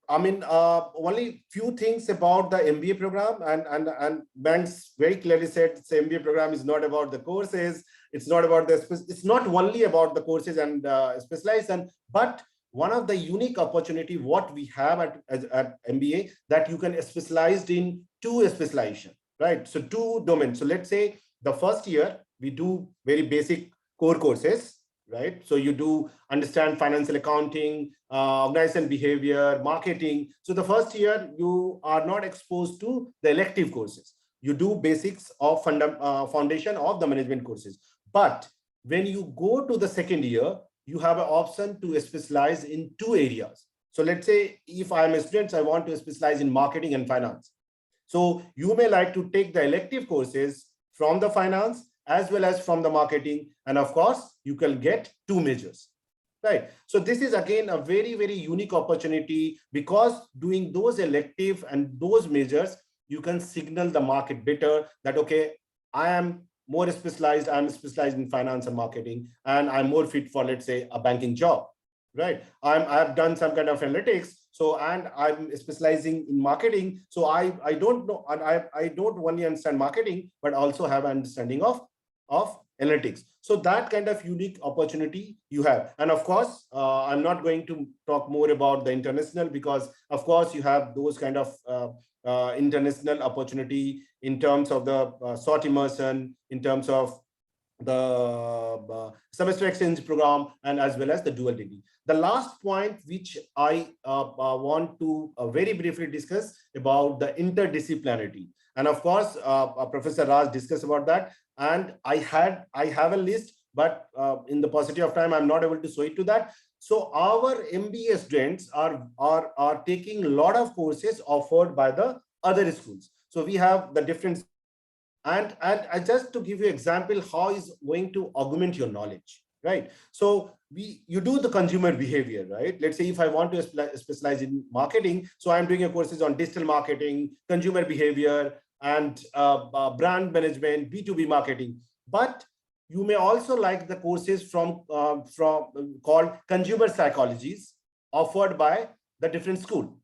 only few things about the MBA program, and Banks very clearly said the MBA program is not about the courses. It's not about it's not only about the courses and specialization, but one of the unique opportunity what we have at MBA, that you can specialize in 2 specialization, right? So 2 domains. So let's say the first year we do very basic core courses, right? So you do understand financial accounting, organization behavior, marketing. So the first year, you are not exposed to the elective courses. You do basics of foundation of the management courses. But when you go to the second year, you have an option to specialize in 2 areas. So let's say if I'm a student, I want to specialize in marketing and finance. So you may like to take the elective courses from the finance as well as from the marketing. And of course, you can get 2 majors, right? So this is again a very, very unique opportunity, because doing those elective and those majors, you can signal the market better that, okay, I am more specialized, I'm specialized in finance and marketing, and I'm more fit for, let's say, a banking job, right? I've done some kind of analytics, so, and I'm specializing in marketing, so I don't know, and I don't only understand marketing but also have an understanding of analytics. So that kind of unique opportunity you have. And of course, I'm not going to talk more about the international, because of course you have those kind of international opportunity in terms of the short immersion, in terms of the semester exchange program, and as well as the dual degree. The last point which I want to very briefly discuss about the interdisciplinarity. And of course, Professor Raj discussed about that. And I have a list, but in the paucity of time, I'm not able to show it to that. So our MBA students are taking a lot of courses offered by the other schools. So we have the different, and just to give you example, how is going to augment your knowledge, right? So you do the consumer behavior, right? Let's say if I want to specialize in marketing, so I'm doing a courses on digital marketing, consumer behavior, and brand management, B2B marketing. But you may also like the courses from called consumer psychologies offered by the different school.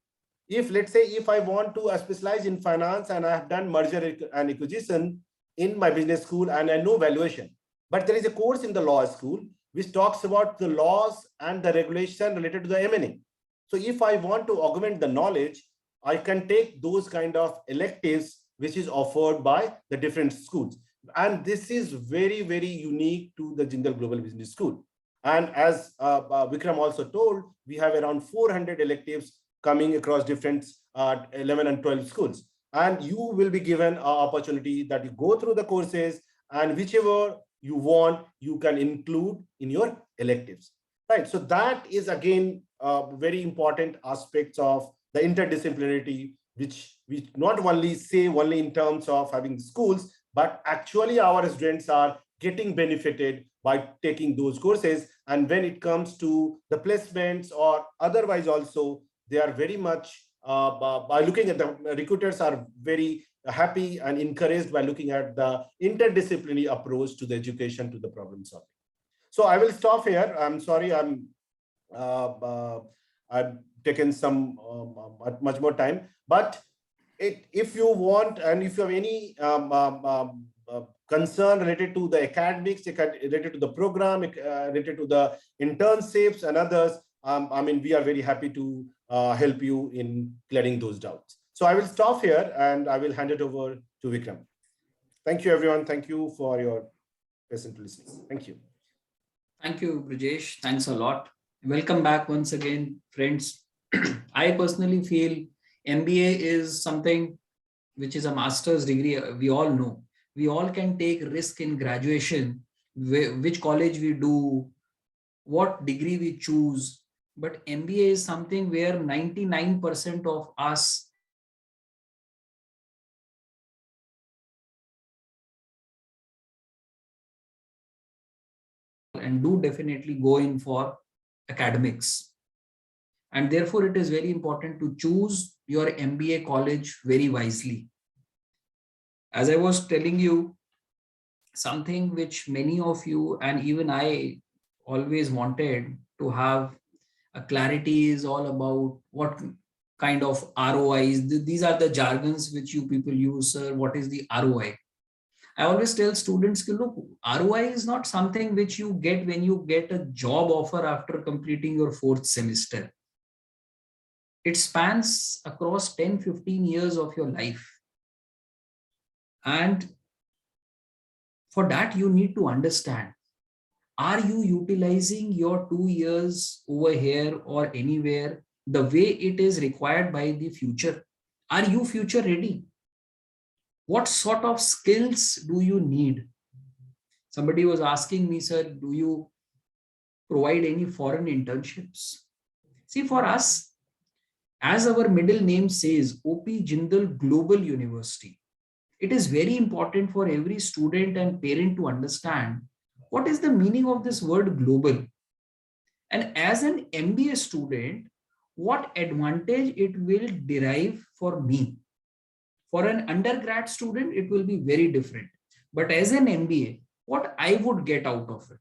If, let's say, if I want to specialize in finance and I have done merger and acquisition in my business school and I know valuation, but there is a course in the law school which talks about the laws and the regulation related to the M&A. So if I want to augment the knowledge, I can take those kind of electives which is offered by the different schools. And this is very, very unique to the Jindal Global Business School. And as Vikram also told, we have around 400 electives coming across different 11 and 12 schools. And you will be given an opportunity that you go through the courses, and whichever you want, you can include in your electives, right? So that is again very important aspects of the interdisciplinarity, which we not only say only in terms of having schools, but actually our students are getting benefited by taking those courses. And when it comes to the placements or otherwise also, they are very much, by looking at the recruiters are very happy and encouraged by looking at the interdisciplinary approach to the education, to the problem solving. So I will stop here. I'm sorry, I've taken some much more time, but if you want, and if you have any concern related to the academics, related to the program, related to the internships and others, I mean, we are very happy to help you in clearing those doubts. So I will stop here and I will hand it over to Vikram. Thank you, everyone. Thank you for your patient listening. Thank you. Thank you, Brijesh. Thanks a lot. Welcome back once again, friends. I personally feel MBA is something which is a master's degree. We all know. We all can take risk in graduation, which college we do, what degree we choose. But MBA is something where 99% of us and do definitely go in for academics. And therefore, it is very important to choose your MBA college very wisely. As I was telling you, something which many of you and even I always wanted to have a clarity is all about what kind of ROIs. These are the jargons which you people use, sir. What is the ROI? I always tell students, look, ROI is not something which you get when you get a job offer after completing your 4th semester. It spans across 10, 15 years of your life. And for that, you need to understand Are you utilizing your 2 years over here or anywhere the way it is required by the future? Are you future ready? What sort of skills do you need? Somebody was asking me, sir, do you provide any foreign internships? See, for us, as our middle name says, OP Jindal Global University, it is very important for every student and parent to understand what is the meaning of this word global. And as an MBA student, what advantage it will derive for me. For an undergrad student, it will be very different. But as an MBA, what I would get out of it.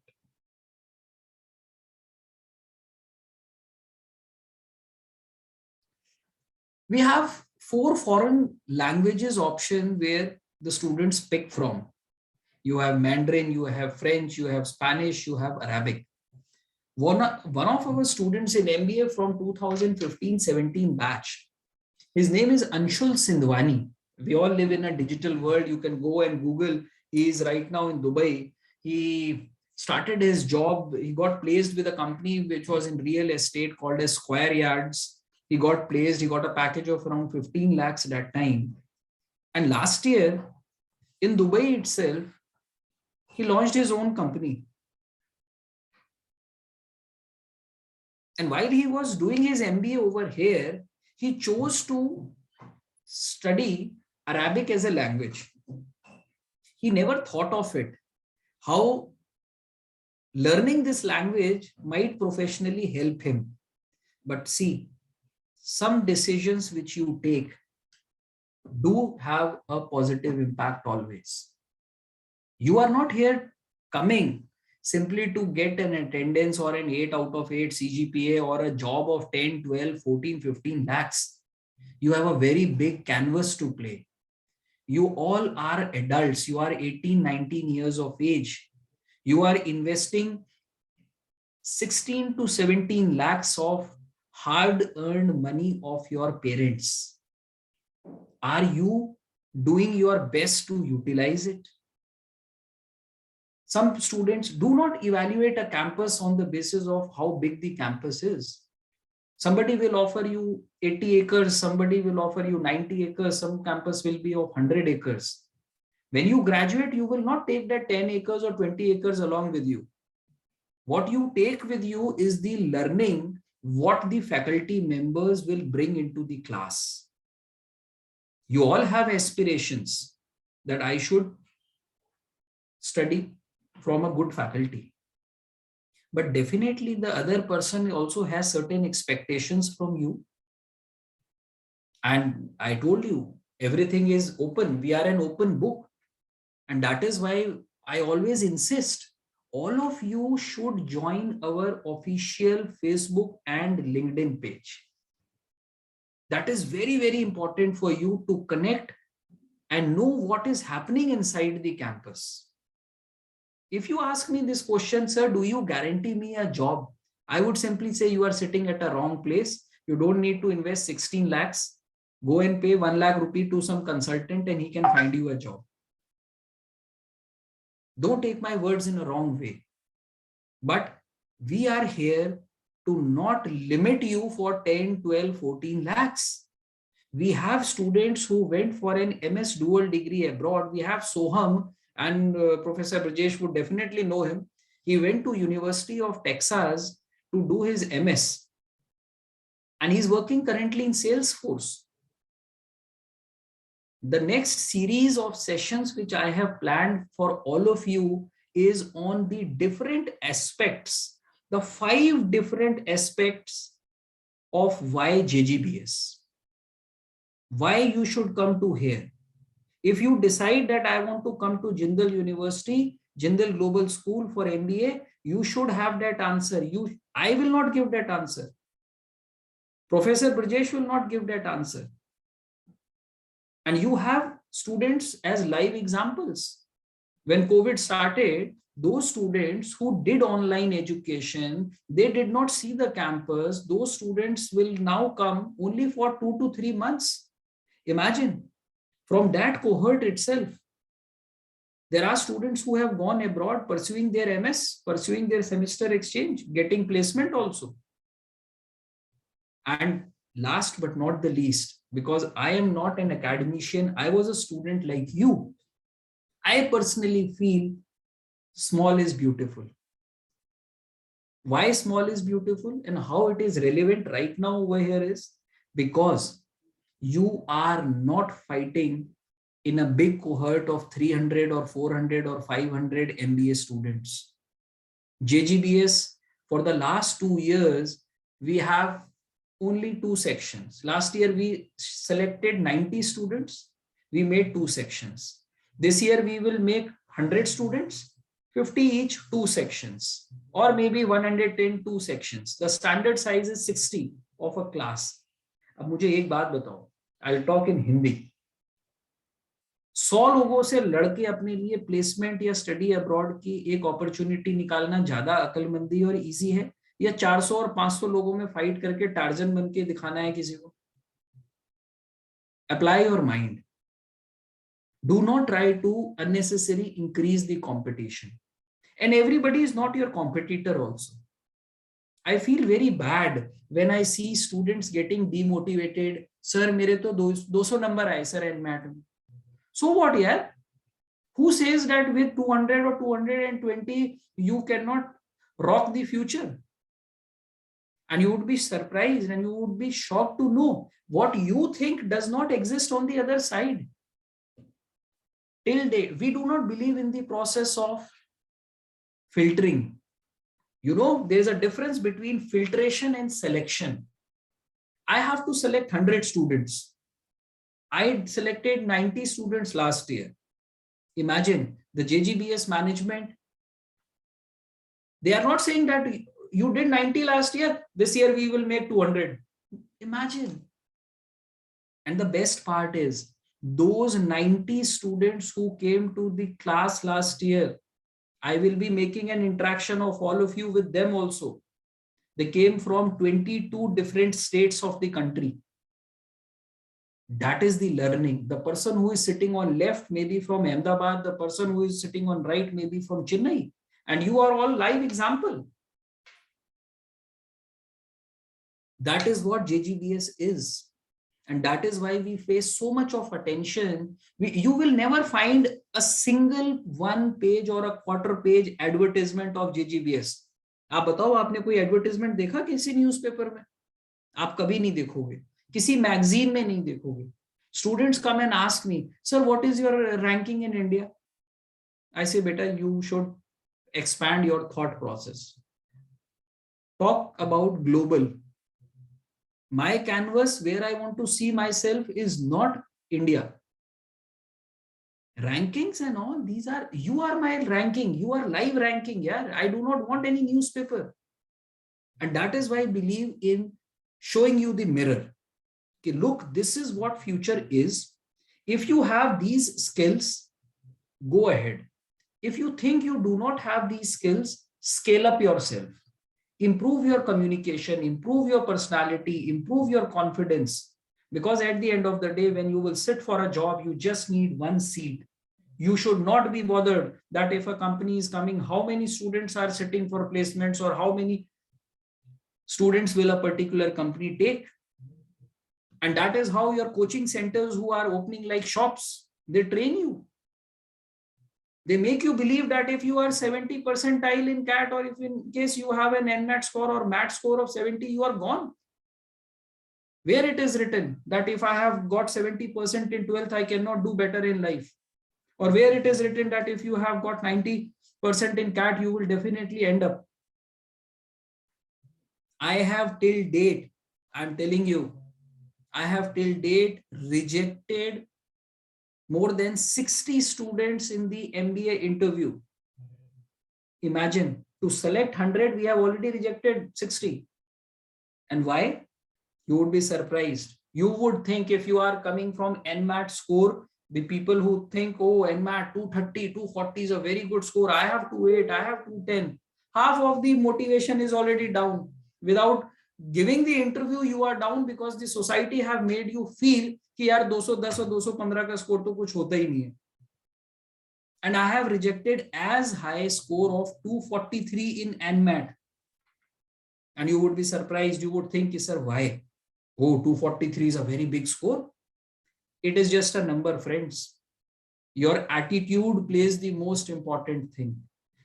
We have 4 foreign languages option where the students pick from. You have Mandarin, you have French, you have Spanish, you have Arabic. One of our students in MBA from 2015-17 batch, his name is Anshul Sindhwani. We all live in a digital world. You can go and Google. He is right now in Dubai. He started his job. He got placed with a company which was in real estate called as Square Yards. He got placed. He got a package of around 15 lakhs at that time. And last year in Dubai itself, he launched his own company. And while he was doing his MBA over here, he chose to study Arabic as a language. He never thought of it, how learning this language might professionally help him. But see, some decisions which you take do have a positive impact always. You are not here coming simply to get an attendance or an 8 out of 8 CGPA or a job of 10, 12, 14, 15 lakhs. You have a very big canvas to play. You all are adults. You are 18, 19 years of age. You are investing 16 to 17 lakhs of hard-earned money of your parents. Are you doing your best to utilize it? Some students do not evaluate a campus on the basis of how big the campus is. Somebody will offer you 80 acres, somebody will offer you 90 acres, some campus will be of 100 acres. When you graduate, you will not take that 10 acres or 20 acres along with you. What you take with you is the learning, what the faculty members will bring into the class. You all have aspirations that I should study from a good faculty. But definitely the other person also has certain expectations from you. And I told you, everything is open. We are an open book. And that is why I always insist, all of you should join our official Facebook and LinkedIn page. That is very, very important for you to connect and know what is happening inside the campus. If you ask me this question, sir, do you guarantee me a job? I would simply say you are sitting at a wrong place. You don't need to invest 16 lakhs. Go and pay 1 lakh rupee to some consultant and he can find you a job. Don't take my words in a wrong way. But we are here to not limit you for 10, 12, 14 lakhs. We have students who went for an MS dual degree abroad. We have Soham, and Professor Brajesh would definitely know him. He went to University of Texas to do his MS. And he's working currently in Salesforce. The next series of sessions which I have planned for all of you is on the different aspects, the 5 different aspects of why JGBS, why you should come to here. If you decide that I want to come to Jindal University, Jindal Global School for MBA, you should have that answer. I will not give that answer. Professor Brajesh will not give that answer. And you have students as live examples. When COVID started, those students who did online education, they did not see the campus. Those students will now come only for 2 to 3 months. Imagine, from that cohort itself, There are students who have gone abroad pursuing their MS, pursuing their semester exchange, getting placement also. And last but not the least, because I am not an academician, I was a student like you. I personally feel small is beautiful. Why small is beautiful and how it is relevant right now over here is because you are not fighting in a big cohort of 300 or 400 or 500 MBA students. JGBS, for the last 2 years, we have only 2 sections. Last year, we selected 90 students. We made 2 sections. This year, we will make 100 students, 50 each, 2 sections, or maybe 110, 2 sections. The standard size is 60 of a class. अब मुझे एक बात बताओ, I'll talk in Hindi. 100 लोगों से लड़के अपने लिए प्लेसमेंट या स्टडी अब्रॉड की एक अपॉर्चुनिटी निकालना ज्यादा अकलमंदी और इजी है या 400 और 500 लोगों में फाइट करके टार्जन बन के दिखाना है किसी को? Apply your mind. Do not try to unnecessarily increase the competition. And everybody is not your competitor also. I feel very bad when I see students getting demotivated. Sir, मेरे तो 200 number आए sir NMAT में. So what, yeah? Who says that with 200 or 220 you cannot rock the future? And you would be surprised and you would be shocked to know what you think does not exist on the other side. Till date, we do not believe in the process of filtering. You know, there's a difference between filtration and selection. I have to select 100 students. I selected 90 students last year. Imagine the JGBS management. They are not saying that you did 90 last year, this year we will make 200. Imagine. And the best part is, those 90 students who came to the class last year, I will be making an interaction of all of you with them also. They came from 22 different states of the country. That is the learning. The person who is sitting on left may be from Ahmedabad, the person who is sitting on right may be from Chennai, and you are all live example. That is what JGBS is. And that is why we face so much of attention. You will never find a single 1 page or a quarter page advertisement of JGBS. आप बताओ, आपने कोई advertisement देखा किसी newspaper में? आप कभी नहीं देखोगे, किसी मैगजीन में नहीं देखोगे. Students come and ask me, sir, what is your ranking in India? I say, beta, you should expand your thought process. Talk about global. My canvas where I want to see myself is not India. Rankings and all, these are, you are my ranking, you are live ranking. Yeah, I do not want any newspaper. And that is why I believe in showing you the mirror. Okay, look, this is what future is. If you have these skills, go ahead. If you think you do not have these skills, scale up yourself. Improve your communication, improve your personality, improve your confidence. Because at the end of the day, when you will sit for a job, you just need one seat. You should not be bothered that if a company is coming, how many students are sitting for placements or how many students will a particular company take. And that is how your coaching centers who are opening like shops, they train you. They make you believe that if you are 70 percentile in CAT, or if in case you have an NMAT score or MAT score of 70, you are gone. Where it is written that if I have got 70% in 12th, I cannot do better in life. Or where it is written that if you have got 90% in CAT, you will definitely end up. I have till date, I'm telling you, I have till date rejected more than 60 students in the MBA interview. Imagine, to select 100, we have already rejected 60. And why? You would be surprised. You would think if you are coming from NMAT score, the people who think, oh, NMAT 230, 240 is a very good score. I have 208, I have 210. Half of the motivation is already down. Without giving the interview, you are down because the society have made you feel कि यार 210 और 215 का score तो कुछ होता ही नहीं है. And I have rejected as high score of 243 in NMAT. And you would be surprised. You would think, sir, why? Oh, 243 is a very big score. It is just a number, friends. Your attitude plays the most important thing,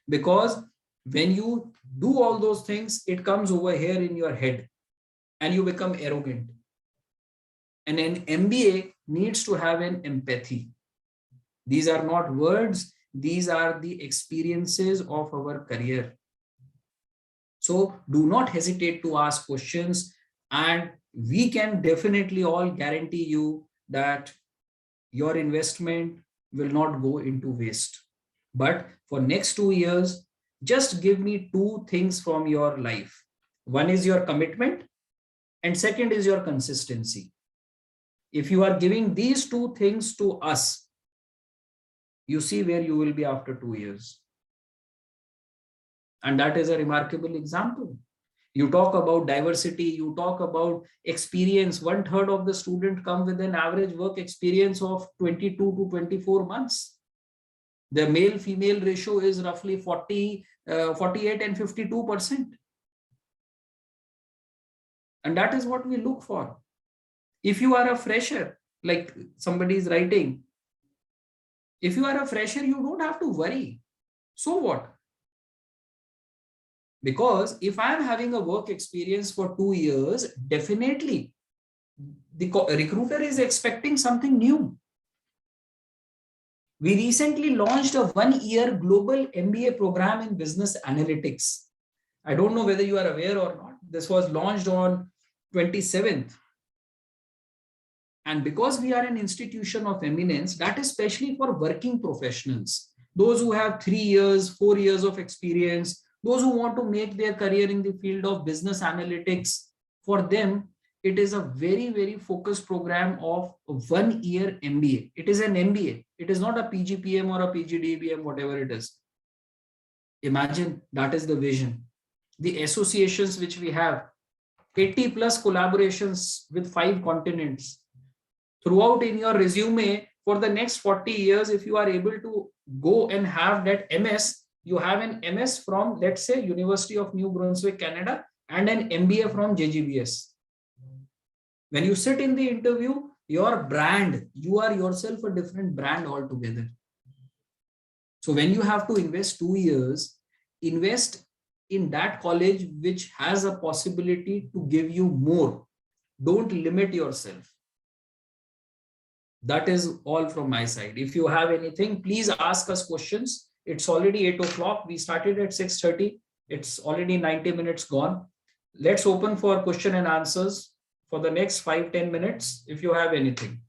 because when you do all those things, it comes over here in your head and you become arrogant. And an MBA needs to have an empathy. These are not words. These are the experiences of our career. So do not hesitate to ask questions, and we can definitely all guarantee you that your investment will not go into waste. But for next 2 years, just give me 2 things from your life. One is your commitment, and second is your consistency. If you are giving these 2 things to us, you see where you will be after 2 years. And that is a remarkable example. You talk about diversity, you talk about experience. 1/3 of the student come with an average work experience of 22 to 24 months. The male-female ratio is roughly 48 and 52%. And that is what we look for. If you are a fresher, like somebody is writing, if you are a fresher, you don't have to worry. So what? Because if I am having a work experience for 2 years, definitely the recruiter is expecting something new. We recently launched a 1-year global MBA program in business analytics. I don't know whether you are aware or not. This was launched on 27th. And because we are an institution of eminence, that is especially for working professionals, those who have 3 years, 4 years of experience, those who want to make their career in the field of business analytics. For them, it is a very, very focused program of 1-year MBA. It is an MBA. It is not a PGPM or a PGDBM, whatever it is. Imagine that is the vision. The associations which we have, 80 plus collaborations with 5 continents. Throughout in your resume for the next 40 years, if you are able to go and have that MS, you have an MS from, let's say, University of New Brunswick, Canada, and an MBA from JGBS. When you sit in the interview, your brand, you are yourself a different brand altogether. So when you have to invest 2 years, invest in that college which has a possibility to give you more. Don't limit yourself. That is all from my side. If you have anything, please ask us questions. It's already 8 o'clock. We started at 6:30. It's already 90 minutes gone. Let's open for question and answers for the next 5-10 minutes, if you have anything.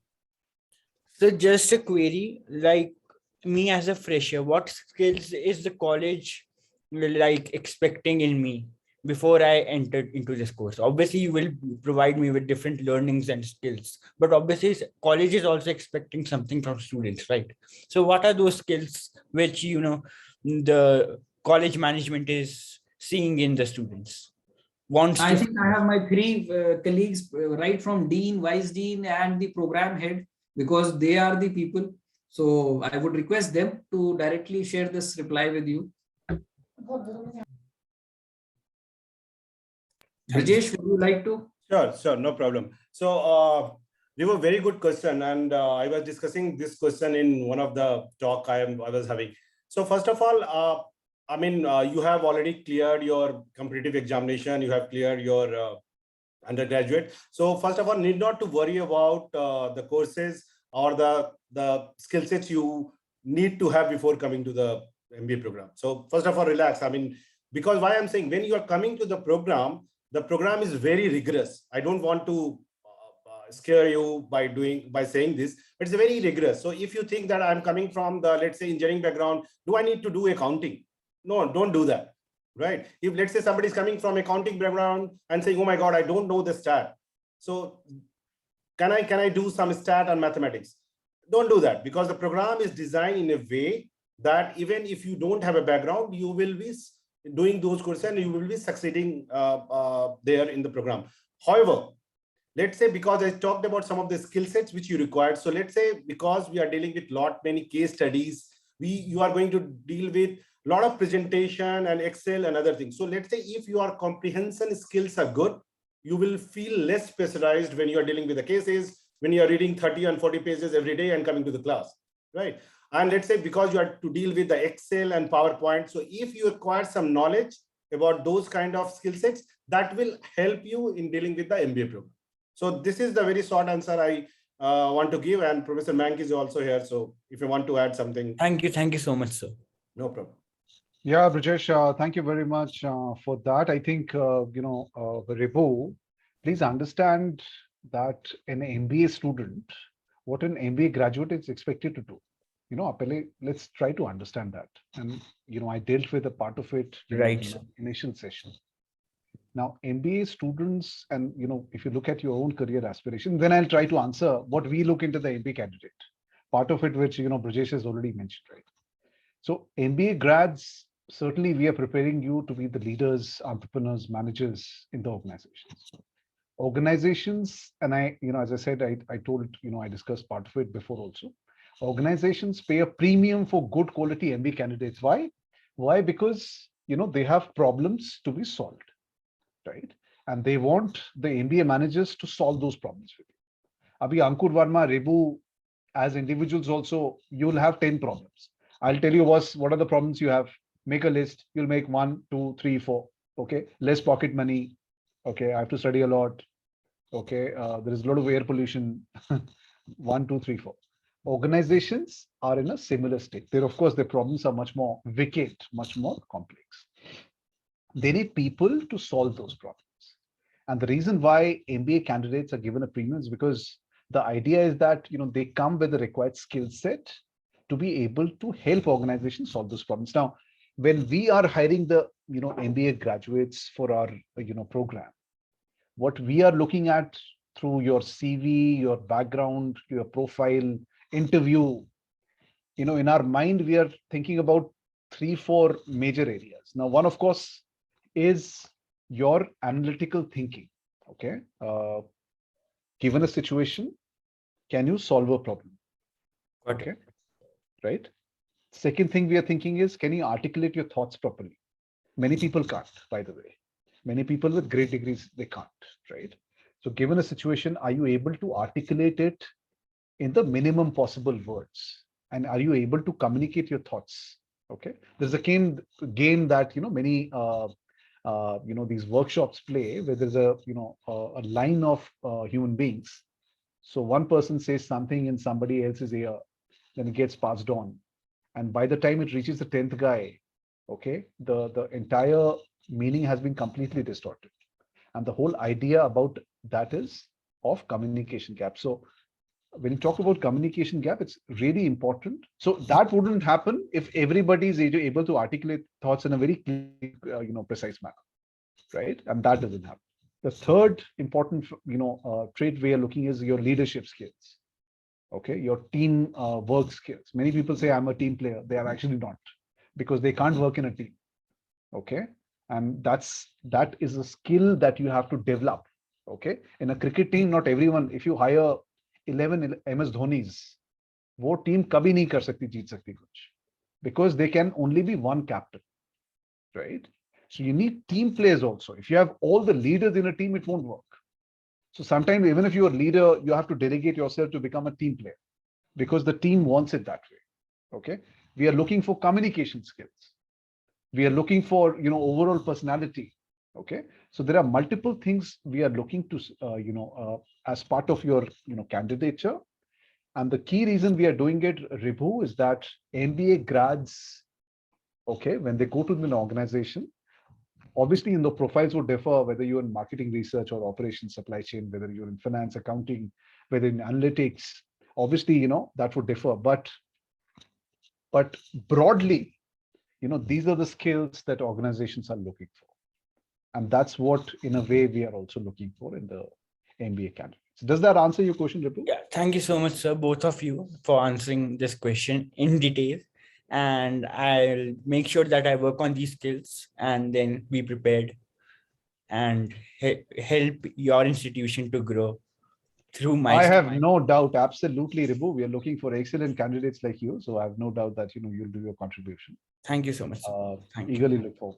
So just a query, like me as a fresher, what skills is the college like expecting in me before I entered into this course? Obviously, you will provide me with different learnings and skills, but obviously college is also expecting something from students, right? So what are those skills which, the college management is seeing in the students? I think I have my 3 colleagues, right from Dean, Vice Dean, and the program head, because they are the people. So I would request them to directly share this reply with you. Rajesh, would you like to? Sure, no problem. So they were very good question, and I was discussing this question in one of the talk I was having. So first of all, you have already cleared your competitive examination, you have cleared your undergraduate. So first of all, need not to worry about the courses or the skill sets you need to have before coming to the MBA program. So first of all, relax. Because why I'm saying, when you are coming to the program is very rigorous. I don't want to scare you by saying this, but it's very rigorous. So if you think that I'm coming from the, let's say, engineering background, do I need to do accounting? No, don't do that, right? If, let's say, somebody is coming from accounting background and saying, oh my God, I don't know the stat. So can I do some stat and mathematics? Don't do that, because the program is designed in a way that even if you don't have a background, you will be doing those courses and you will be succeeding there in the program. However, let's say, because I talked about some of the skill sets which you required. So let's say, because we are dealing with many case studies, You are going to deal with a lot of presentation and Excel and other things. So let's say if your comprehension skills are good, you will feel less pressurized when you are dealing with the cases, when you are reading 30 and 40 pages every day and coming to the class, right? And let's say because you are to deal with the Excel and PowerPoint, so if you acquire some knowledge about those kind of skill sets, that will help you in dealing with the MBA program. So this is the very short answer I want to give, and Professor Mank is also here. So if you want to add something. Thank you so much, sir. No problem. Yeah, Brajesh, thank you very much for that. I think, Ripu, please understand that an MBA student, what an MBA graduate is expected to do. Let's try to understand that. And, I dealt with a part of it in the initial session. Now, MBA students, and, if you look at your own career aspiration, then I'll try to answer what we look into the MBA candidate. Part of it, which, Brajesh has already mentioned, right? So MBA grads, certainly we are preparing you to be the leaders, entrepreneurs, managers in the organizations. Organizations, and as I said, I told, I discussed part of it before also. Organizations pay a premium for good quality MBA candidates. Why? Why? Because, they have problems to be solved, right? And they want the MBA managers to solve those problems with you. Abhi Ankur Verma, Rebu, as individuals also, you'll have 10 problems. I'll tell you what are the problems you have. Make a list. You'll make 1, 2, 3, 4. Okay. Less pocket money. Okay. I have to study a lot. Okay. There is a lot of air pollution. 1, 2, 3, 4. Organizations are in a similar state. There, of course, their problems are much more wicked, much more complex. They need people to solve those problems. And the reason why MBA candidates are given a premium is because the idea is that, they come with the required skill set to be able to help organizations solve those problems. Now, when we are hiring the, MBA graduates for our, program, what we are looking at through your CV, your background, your profile, interview, in our mind, we are thinking about 3, 4 major areas. Now, one, of course, is your analytical thinking. Okay. Given a situation, can you solve a problem? Okay. Right. Second thing we are thinking is, can you articulate your thoughts properly? Many people can't, by the way. Many people with great degrees, they can't, right? So given a situation, are you able to articulate it in the minimum possible words? And are you able to communicate your thoughts? Okay. There's a game that, many, these workshops play where there's a line of human beings. So one person says something in somebody else's ear, then it gets passed on. And by the time it reaches the 10th guy, okay, the entire meaning has been completely distorted. And the whole idea about that is of communication gap. So when you talk about communication gap, it's really important. So that wouldn't happen if everybody is able to articulate thoughts in a very precise manner, right? And that doesn't happen. The third important, trait we are looking is your leadership skills. Okay, your team work skills. Many people say I'm a team player. They are actually not, because they can't work in a team. Okay, and that is a skill that you have to develop. Okay, in a cricket team, not everyone. If you hire 11 MS Dhonis, वो team कभी नहीं कर सकती, जीत सकती कुछ, because they can only be one captain, right? So you need team players also. If you have all the leaders in a team, it won't work. So sometimes, even if you're a leader, you have to delegate yourself to become a team player, because the team wants it that way. Okay. We are looking for communication skills. We are looking for, overall personality. Okay. So there are multiple things we are looking to, as part of your, candidature. And the key reason we are doing it, Ribhu, is that MBA grads, okay, when they go to an organization, obviously, the profiles would differ, whether you're in marketing research or operations, supply chain, whether you're in finance, accounting, whether in analytics. Obviously, that would differ. But broadly, these are the skills that organizations are looking for. And that's what, in a way, we are also looking for in the MBA candidates. Does that answer your question, Ripu? Yeah, thank you so much, sir, both of you, for answering this question in detail. And I'll make sure that I work on these skills and then be prepared and help your institution to grow through I Milestones. have no doubt, absolutely, Ribu. We are looking for excellent candidates like you. So I have no doubt that you'll do your contribution. Thank you so much. Sir. Thank you. Eagerly look forward.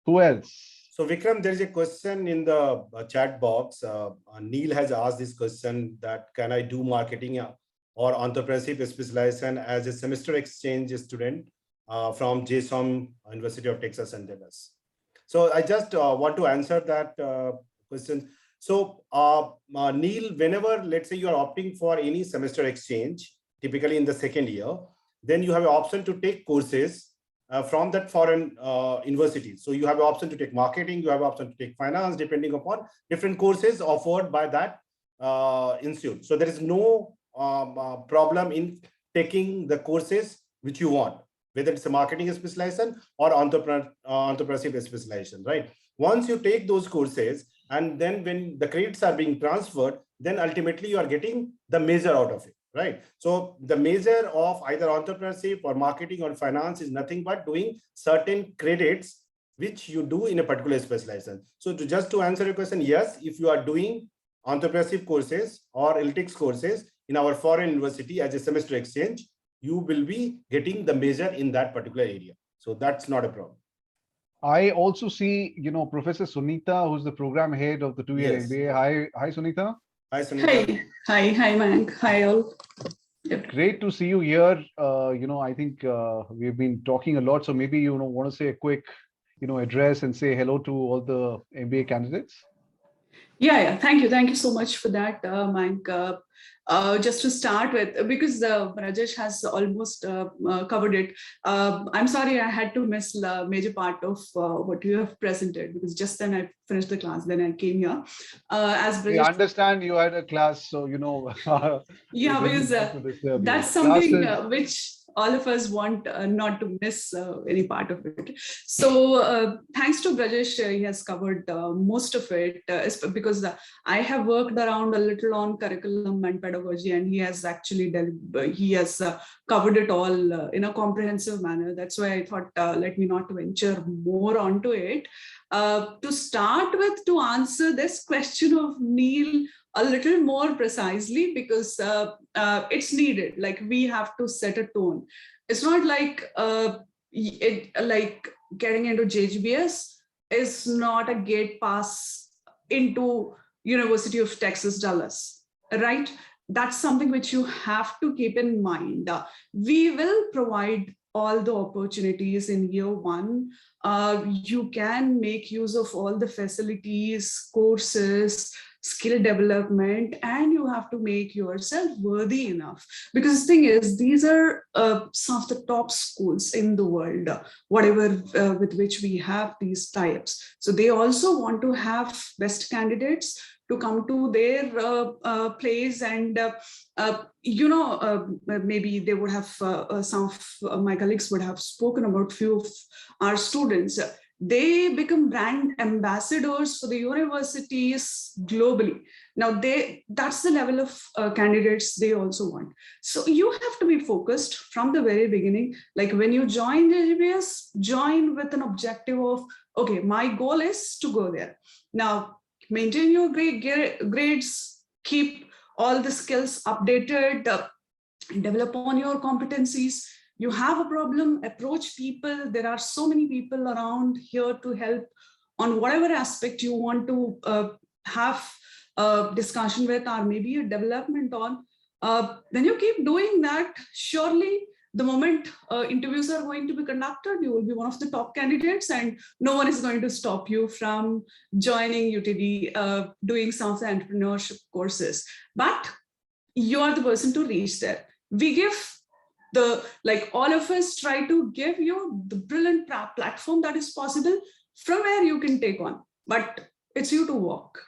Who else? So Vikram, there is a question in the chat box. Neil has asked this question that can I do marketing or entrepreneurship specialization as a semester exchange student from JSOM University of Texas and Dallas. So I just want to answer that question. So Neil, whenever, let's say you are opting for any semester exchange, typically in the second year, then you have an option to take courses from that foreign university. So you have an option to take marketing, you have an option to take finance, depending upon different courses offered by that institute. So there is no problem in taking the courses which you want, whether it's a marketing specialization or entrepreneurship specialization, right? Once you take those courses, and then when the credits are being transferred, then ultimately you are getting the major out of it. Right. So the major of either entrepreneurship or marketing or finance is nothing but doing certain credits which you do in a particular specialization. So just to answer your question, yes, if you are doing entrepreneurship courses or analytics courses in our foreign university as a semester exchange, you will be getting the major in that particular area. So that's not a problem. I also see, Professor Sunita, who's the program head of the 2-year MBA. Hi, Sunita. Hi, Sunita. Hi, Mayank. Hi, all. Yep. Great to see you here. I think we've been talking a lot, so maybe you want to say a quick, address and say hello to all the MBA candidates. Yeah. Thank you so much for that, Mayank. Just to start with, because Rajesh has almost covered it. I'm sorry I had to miss the major part of what you have presented, because just then I finished the class, then I came here. As Rajesh, I understand you had a class, so yeah, because that's something which all of us want not to miss any part of it. So thanks to Brajesh, he has covered most of it, because I have worked around a little on curriculum and pedagogy, and he has actually covered it all in a comprehensive manner. That's why I thought, let me not venture more onto it. To start with, to answer this question of Neil a little more precisely, because it's needed. Like, we have to set a tone. It's not like like getting into JGBS is not a gate pass into University of Texas, Dallas, right? That's something which you have to keep in mind. We will provide all the opportunities in year one. You can make use of all the facilities, courses, skill development, and you have to make yourself worthy enough. Because the thing is, these are some of the top schools in the world, whatever with which we have these tie-ups. So they also want to have best candidates to come to their place, and maybe they would have some of my colleagues would have spoken about few of our students. They become brand ambassadors for the universities globally. Now that's the level of candidates they also want. So you have to be focused from the very beginning. Like, when you join JGBS, join with an objective of, okay, my goal is to go there. Now, maintain your grades, keep all the skills updated, develop on your competencies. You have a problem, approach people. There are so many people around here to help on whatever aspect you want to have a discussion with, or maybe a development on. Then you keep doing that. Surely, the moment interviews are going to be conducted, you will be one of the top candidates, and no one is going to stop you from joining UTD, doing some of the entrepreneurship courses. But you are the person to reach there. We give all of us try to give you the brilliant platform that is possible from where you can take on, but it's you to walk.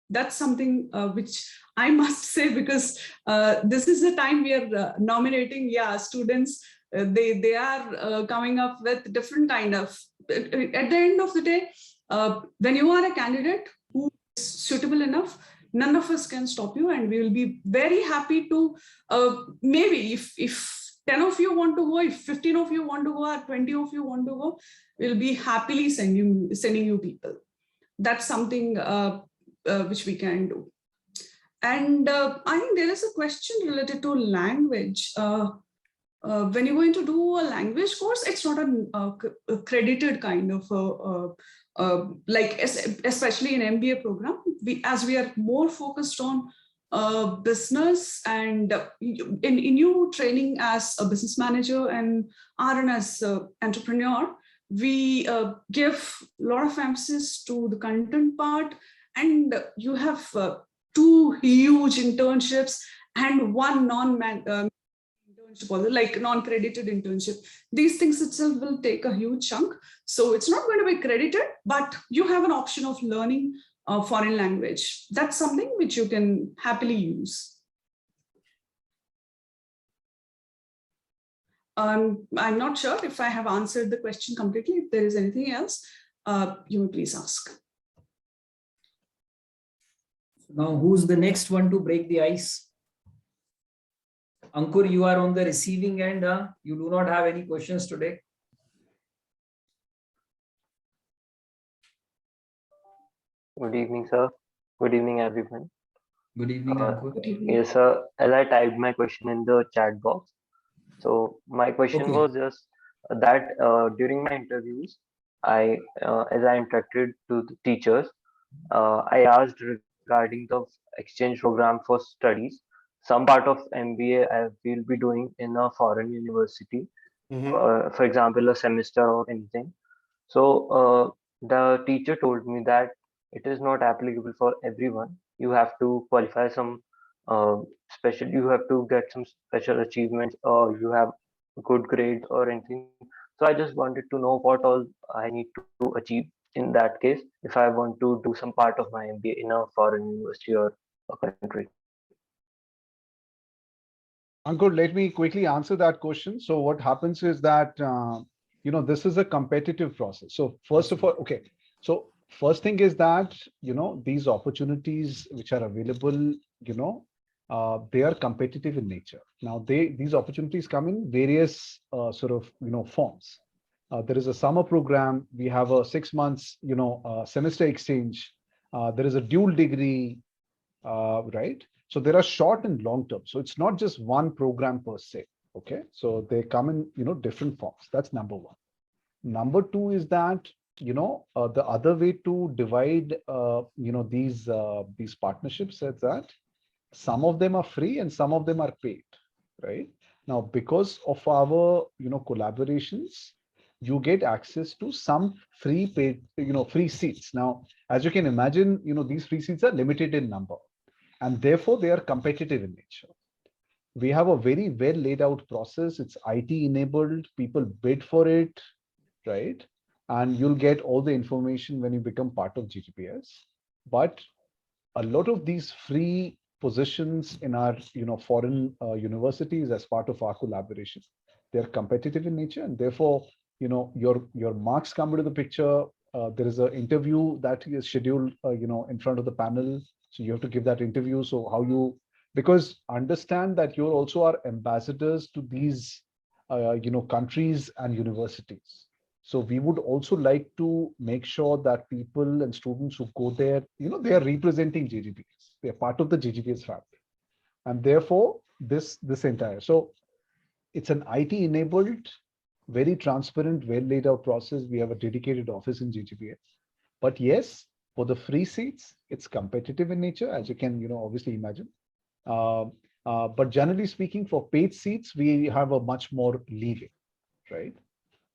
That's something which I must say, because this is the time we are nominating students. They are coming up with different kind of, at the end of the day, when you are a candidate who is suitable enough, none of us can stop you, and we will be very happy to, maybe if 10 of you want to go, if 15 of you want to go, or 20 of you want to go, we'll be happily sending you people. That's something which we can do. And I think there is a question related to language. When you're going to do a language course, it's not a credited kind of like especially in MBA program, as we are more focused on business and in you training as a business manager and RN as an entrepreneur, we give a lot of emphasis to the content part, and you have 2 huge internships and 1 internship, like non-credited internship. These things itself will take a huge chunk. So it's not going to be credited, but you have an option of learning a foreign language. That's something which you can happily use. I'm not sure if I have answered the question completely. If there is anything else, you may please ask. Now, who's the next one to break the ice? Ankur, you are on the receiving end. You do not have any questions today. Good evening, sir. Good evening, everyone. Good evening, Ankur. Good evening. Yes, sir. As I typed my question in the chat box, so my question Okay. was just that during my interviews, as I interacted to the teachers, I asked regarding the exchange program for studies. Some part of MBA I will be doing in a foreign university, for example, a semester or anything. So the teacher told me that it is not applicable for everyone. You have to qualify some special. You have to get some special achievements, or you have good grades or anything. So I just wanted to know what all I need to achieve in that case if I want to do some part of my MBA in a foreign university or a country. Ankur, let me quickly answer that question. So what happens is that, this is a competitive process. So first of all, okay. So first thing is that, these opportunities which are available, they are competitive in nature. Now, these opportunities come in various forms. There is a summer program. We have a 6 months, semester exchange. There is a dual degree, right? So there are short and long term. So it's not just one program per se. Okay. So they come in, different forms. That's number one. Number two is that, the other way to divide, these partnerships is that some of them are free and some of them are paid, right? Now, because of our, collaborations, you get access to some free paid, free seats. Now, as you can imagine, these free seats are limited in number, and therefore they are competitive in nature. We have a very well laid out process. It's IT enabled. People bid for it, right? And you'll get all the information when you become part of GGPS. But a lot of these free positions in our, foreign universities as part of our collaboration, they're competitive in nature, and therefore, your marks come into the picture. There is an interview that is scheduled, in front of the panel. So you have to give that interview. So because understand that you're also our ambassadors to these, countries and universities. So we would also like to make sure that people and students who go there, they are representing JGPS. They are part of the JGPS family. And therefore, this entire. So it's an IT enabled, very transparent, well laid out process. We have a dedicated office in JGPS. But yes, for the free seats, it's competitive in nature, as you can, obviously imagine. But generally speaking, for paid seats, we have a much more leeway, right?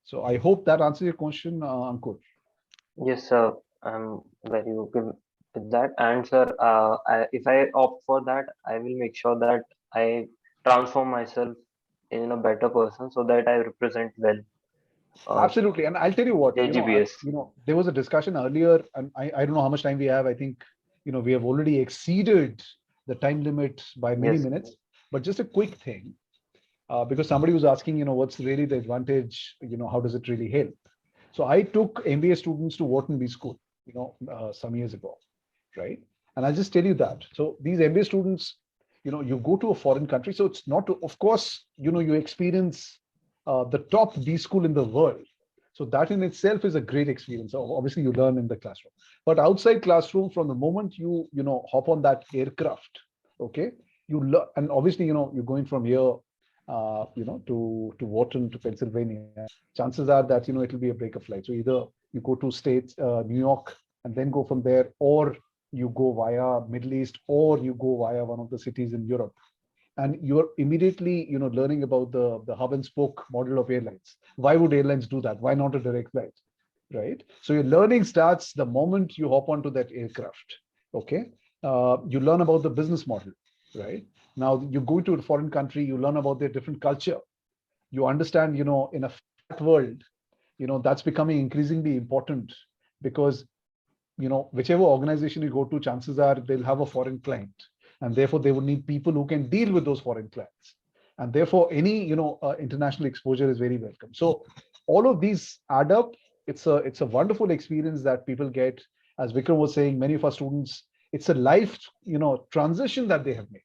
So I hope that answers your question, Ankur. Yes, sir. I'm very okay with that. And sir, if I opt for that, I will make sure that I transform myself in a better person so that I represent well. Absolutely. And I'll tell you what, JGPS. There was a discussion earlier, and I don't know how much time we have. I think, we have already exceeded the time limit by many minutes. But just a quick thing, because somebody was asking, what's really the advantage, how does it really help? So I took MBA students to Wharton B School, some years ago, right? And I'll just tell you that. So these MBA students, you go to a foreign country. So it's not, of course, you experience the top B school in the world. So that in itself is a great experience. So obviously you learn in the classroom, but outside classroom, from the moment you hop on that aircraft, Okay, you learn, and obviously, you're going from here, to Wharton to Pennsylvania. Chances are that it'll be a break of flight. So either you go to states, New York, and then go from there, or you go via Middle East, or you go via one of the cities in Europe, and you're immediately learning about the hub and spoke model of airlines. Why would airlines do that? Why not a direct flight? Right? So your learning starts the moment you hop onto that aircraft. Okay, you learn about the business model. Right? Now you go to a foreign country, you learn about their different culture. You understand, in a flat world, that's becoming increasingly important, because whichever organization you go to, chances are they'll have a foreign client, and therefore they would need people who can deal with those foreign clients, and therefore any international exposure is very welcome. So all of these add up. It's a wonderful experience that people get. As Vikram was saying, many of our students, it's a life transition that they have made.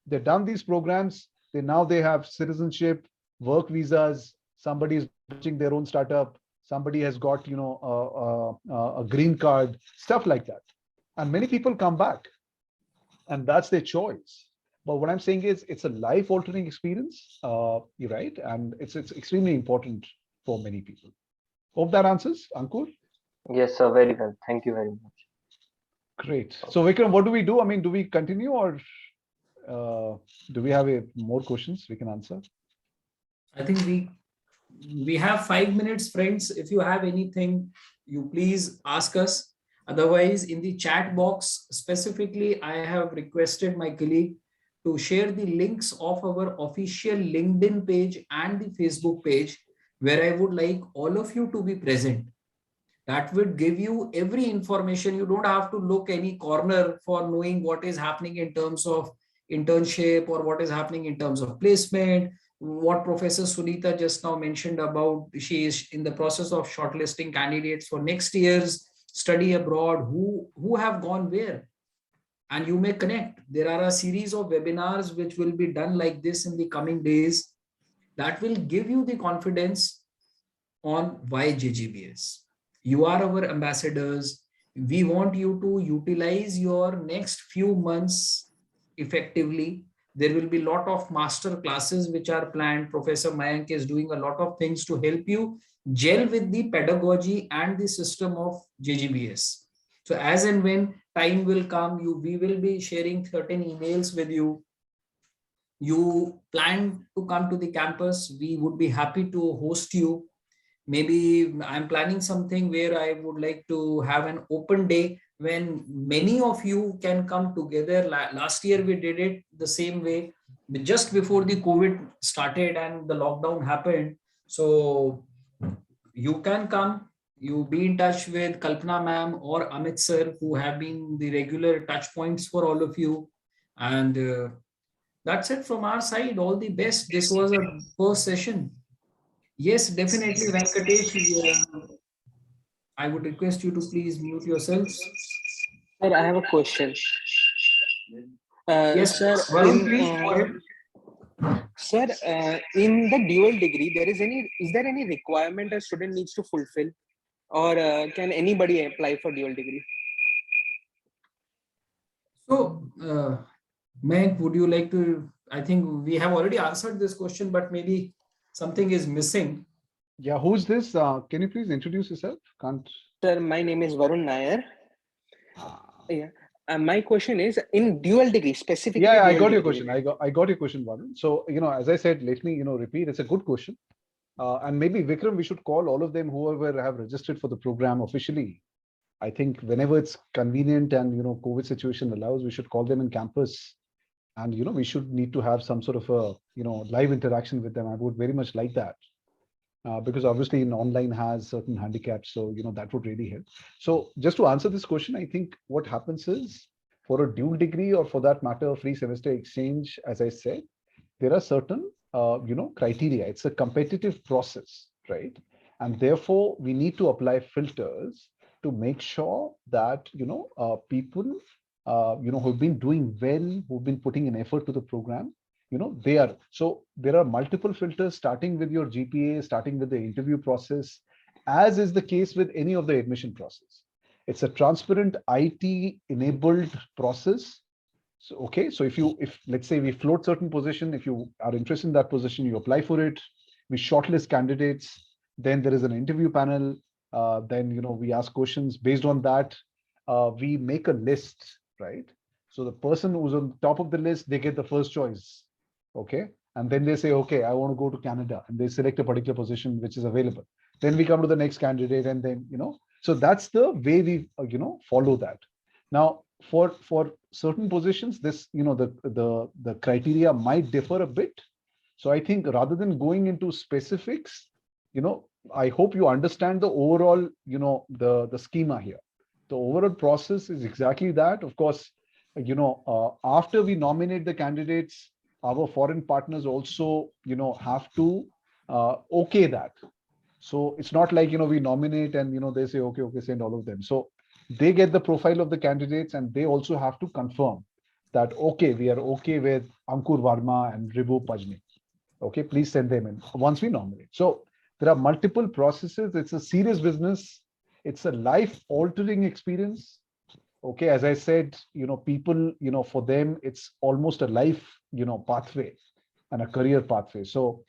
They've done these programs. They have citizenship, work visas. Somebody is launching their own startup. Somebody has got a green card, stuff like that, and many people come back, and that's their choice. But what I'm saying is, it's a life-altering experience. You're right, and it's extremely important for many people. Hope that answers, Ankur. Yes, sir. Very well. Thank you very much. Great. So Vikram, what do we do? I mean, do we continue, or do we have more questions we can answer? I think we have 5 minutes, friends. If you have anything, you please ask us. Otherwise, in the chat box, specifically, I have requested my colleague to share the links of our official LinkedIn page and the Facebook page, where I would like all of you to be present. That would give you every information. You don't have to look any corner for knowing what is happening in terms of internship, or what is happening in terms of placement. What Professor Sunita just now mentioned about, she is in the process of shortlisting candidates for next year's study abroad, who have gone where, and you may connect. There are a series of webinars which will be done like this in the coming days, that will give you the confidence on why JGBS. You are our ambassadors. We want you to utilize your next few months effectively. There will be a lot of master classes which are planned. Professor Mayank is doing a lot of things to help you gel with the pedagogy and the system of JGBS. So as and when time will come, we will be sharing certain emails with you. You plan to come to the campus, we would be happy to host you. Maybe I'm planning something where I would like to have an open day when many of you can come together. Last year we did it the same way, just before the COVID started and the lockdown happened. So you can come, you be in touch with Kalpana ma'am or Amit sir, who have been the regular touch points for all of you. And that's it from our side. All the best. This was a first session. Yes, definitely, Venkatesh. I would request you to please mute yourselves. Sir, I have a question. Yes, Sir, Varun, please go ahead. Sir, in the dual degree, is there any requirement a student needs to fulfill, or can anybody apply for dual degree? So, Meg, would you like to? I think we have already answered this question, but maybe something is missing. Yeah, who's this? Can you please introduce yourself? Sir, my name is Varun Nair. Yeah. My question is, in dual degree specifically. Yeah, I got your question. I got your question, Varun. So, as I said, let me, repeat. It's a good question. And maybe Vikram, we should call all of them, whoever have registered for the program officially. I think whenever it's convenient and, COVID situation allows, we should call them in campus. And, we should need to have some sort of a, live interaction with them. I would very much like that. Because obviously in online has certain handicaps. So, that would really help. So just to answer this question, I think what happens is, for a dual degree, or for that matter, free semester exchange, as I said, there are certain, criteria. It's a competitive process, right? And therefore, we need to apply filters to make sure that, people, who've been doing well, who've been putting an effort to the program, they are. So there are multiple filters, starting with your GPA, starting with the interview process, as is the case with any of the admission process. It's a transparent IT enabled process. So, okay, so if let's say we float certain position, if you are interested in that position, you apply for it, we shortlist candidates, then there is an interview panel, then, we ask questions based on that, we make a list, right? So the person who's on top of the list, they get the first choice, okay? And then they say, okay, I want to go to Canada, and they select a particular position which is available. Then we come to the next candidate, and then, so that's the way we, follow that. Now, for certain positions, this, the criteria might differ a bit. So I think rather than going into specifics, I hope you understand the overall, the schema here. The overall process is exactly that. Of course, after we nominate the candidates, our foreign partners also, have to okay that. So it's not like, we nominate and, they say, okay, send all of them. So they get the profile of the candidates, and they also have to confirm that, okay, we are okay with Ankur Varma and Ribu Pajni. Okay, please send them in once we nominate. So there are multiple processes. It's a serious business. It's a life-altering experience. Okay, as I said, people, for them, it's almost a life, pathway and a career pathway. So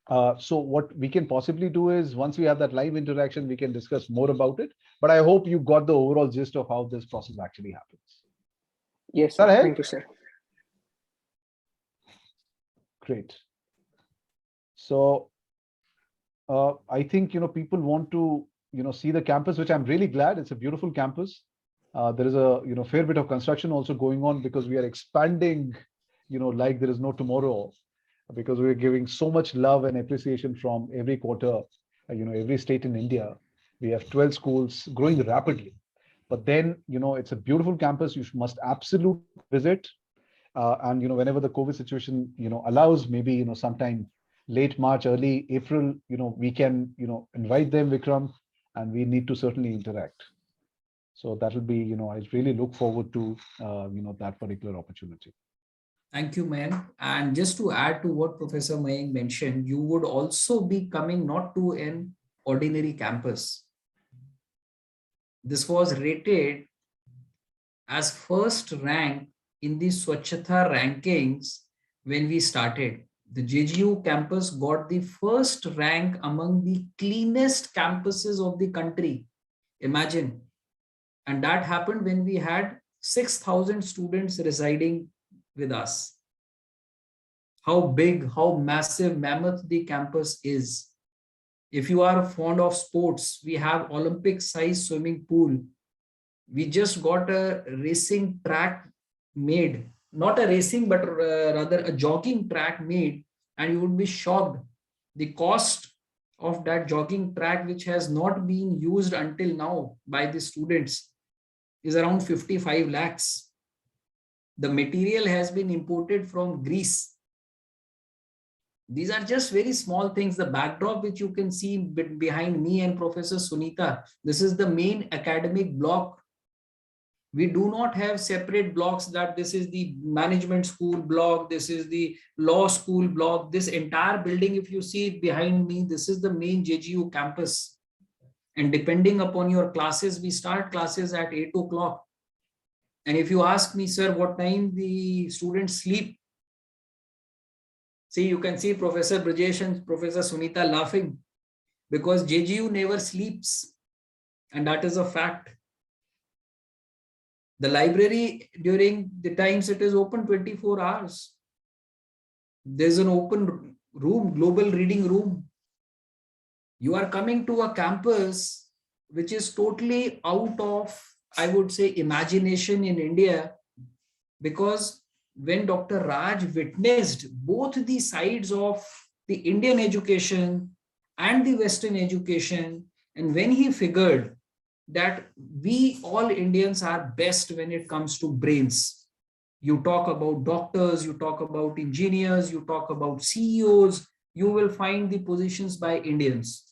what we can possibly do is, once we have that live interaction, we can discuss more about it. But I hope you got the overall gist of how this process actually happens. Yes, sir. Thank you, sir. Great. So I think, people want to, see the campus, which I'm really glad. It's a beautiful campus. There is a, fair bit of construction also going on, because we are expanding, like there is no tomorrow, because we're giving so much love and appreciation from every quarter, every state in India. We have 12 schools growing rapidly. But then, it's a beautiful campus. You must absolutely visit. And, whenever the COVID situation, allows, maybe, sometime late March, early April, we can, invite them, Vikram, and we need to certainly interact. So that will be, I really look forward to, that particular opportunity. Thank you, Mayank. And just to add to what Professor Mayank mentioned, you would also be coming not to an ordinary campus. This was rated as first rank in the Swachhata rankings when we started. The JGU campus got the first rank among the cleanest campuses of the country. Imagine. And that happened when we had 6,000 students residing with us. How big, how massive, mammoth the campus is. If you are fond of sports, we have Olympic-sized swimming pool. We just got a racing track made, not a racing, but rather a jogging track made, and you would be shocked. The cost of that jogging track, which has not been used until now by the students, is around 55 lakhs. The material has been imported from Greece. These are just very small things. The backdrop which you can see behind me and Professor Sunita, this is the main academic block. We do not have separate blocks that this is the management school block, this is the law school block. This entire building, if you see it behind me, this is the main JGU campus. And depending upon your classes, we start classes at 8 o'clock. And if you ask me, sir, what time the students sleep? See, you can see Professor Brajesh and Professor Sunita laughing, because JGU never sleeps. And that is a fact. The library, during the times it is open 24 hours. There's an open room, global reading room. You are coming to a campus which is totally out of, I would say, imagination in India, because when Dr. Raj witnessed both the sides of the Indian education and the Western education, and when he figured that we all Indians are best when it comes to brains. You talk about doctors, you talk about engineers, you talk about CEOs, you will find the positions by Indians.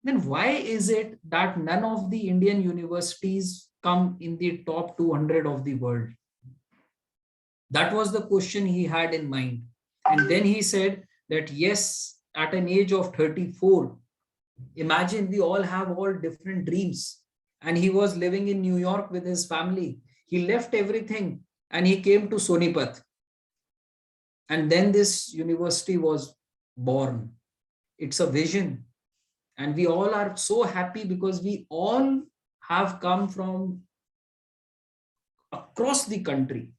Then why is it that none of the Indian universities come in the top 200 of the world? That was the question he had in mind. And then he said that yes, at an age of 34, imagine we all have all different dreams. And he was living in New York with his family. He left everything and he came to Sonipat. And then this university was born. It's a vision. And we all are so happy because we all have come from across the country.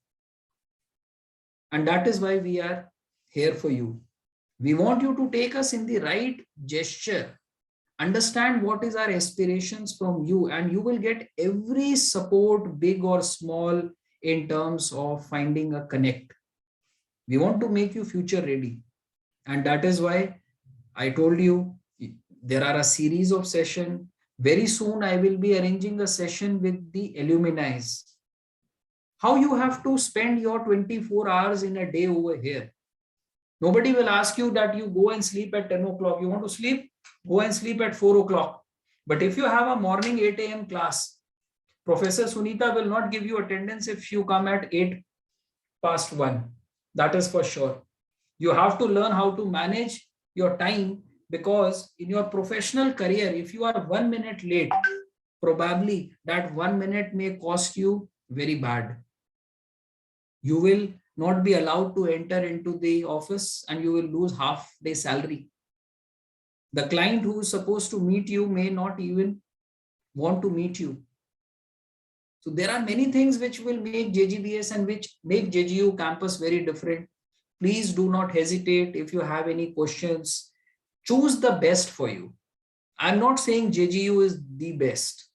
And that is why we are here for you. We want you to take us in the right gesture. Understand what is our aspirations from you, and you will get every support, big or small, in terms of finding a connect. We want to make you future ready. And that is why I told you there are a series of sessions. Very soon I will be arranging a session with the alumni. How you have to spend your 24 hours in a day over here. Nobody will ask you that you go and sleep at 10 o'clock. You want to sleep? Go and sleep at 4 o'clock. But if you have a morning 8 a.m. class, Professor Sunita will not give you attendance if you come at 8 past 1. That is for sure. You have to learn how to manage your time, because in your professional career, if you are 1 minute late, probably that 1 minute may cost you very bad. You will not be allowed to enter into the office and you will lose half day salary. The client who is supposed to meet you may not even want to meet you. So there are many things which will make JGBS and which make JGU campus very different. Please do not hesitate. If you have any questions, choose the best for you. I'm not saying JGU is the best,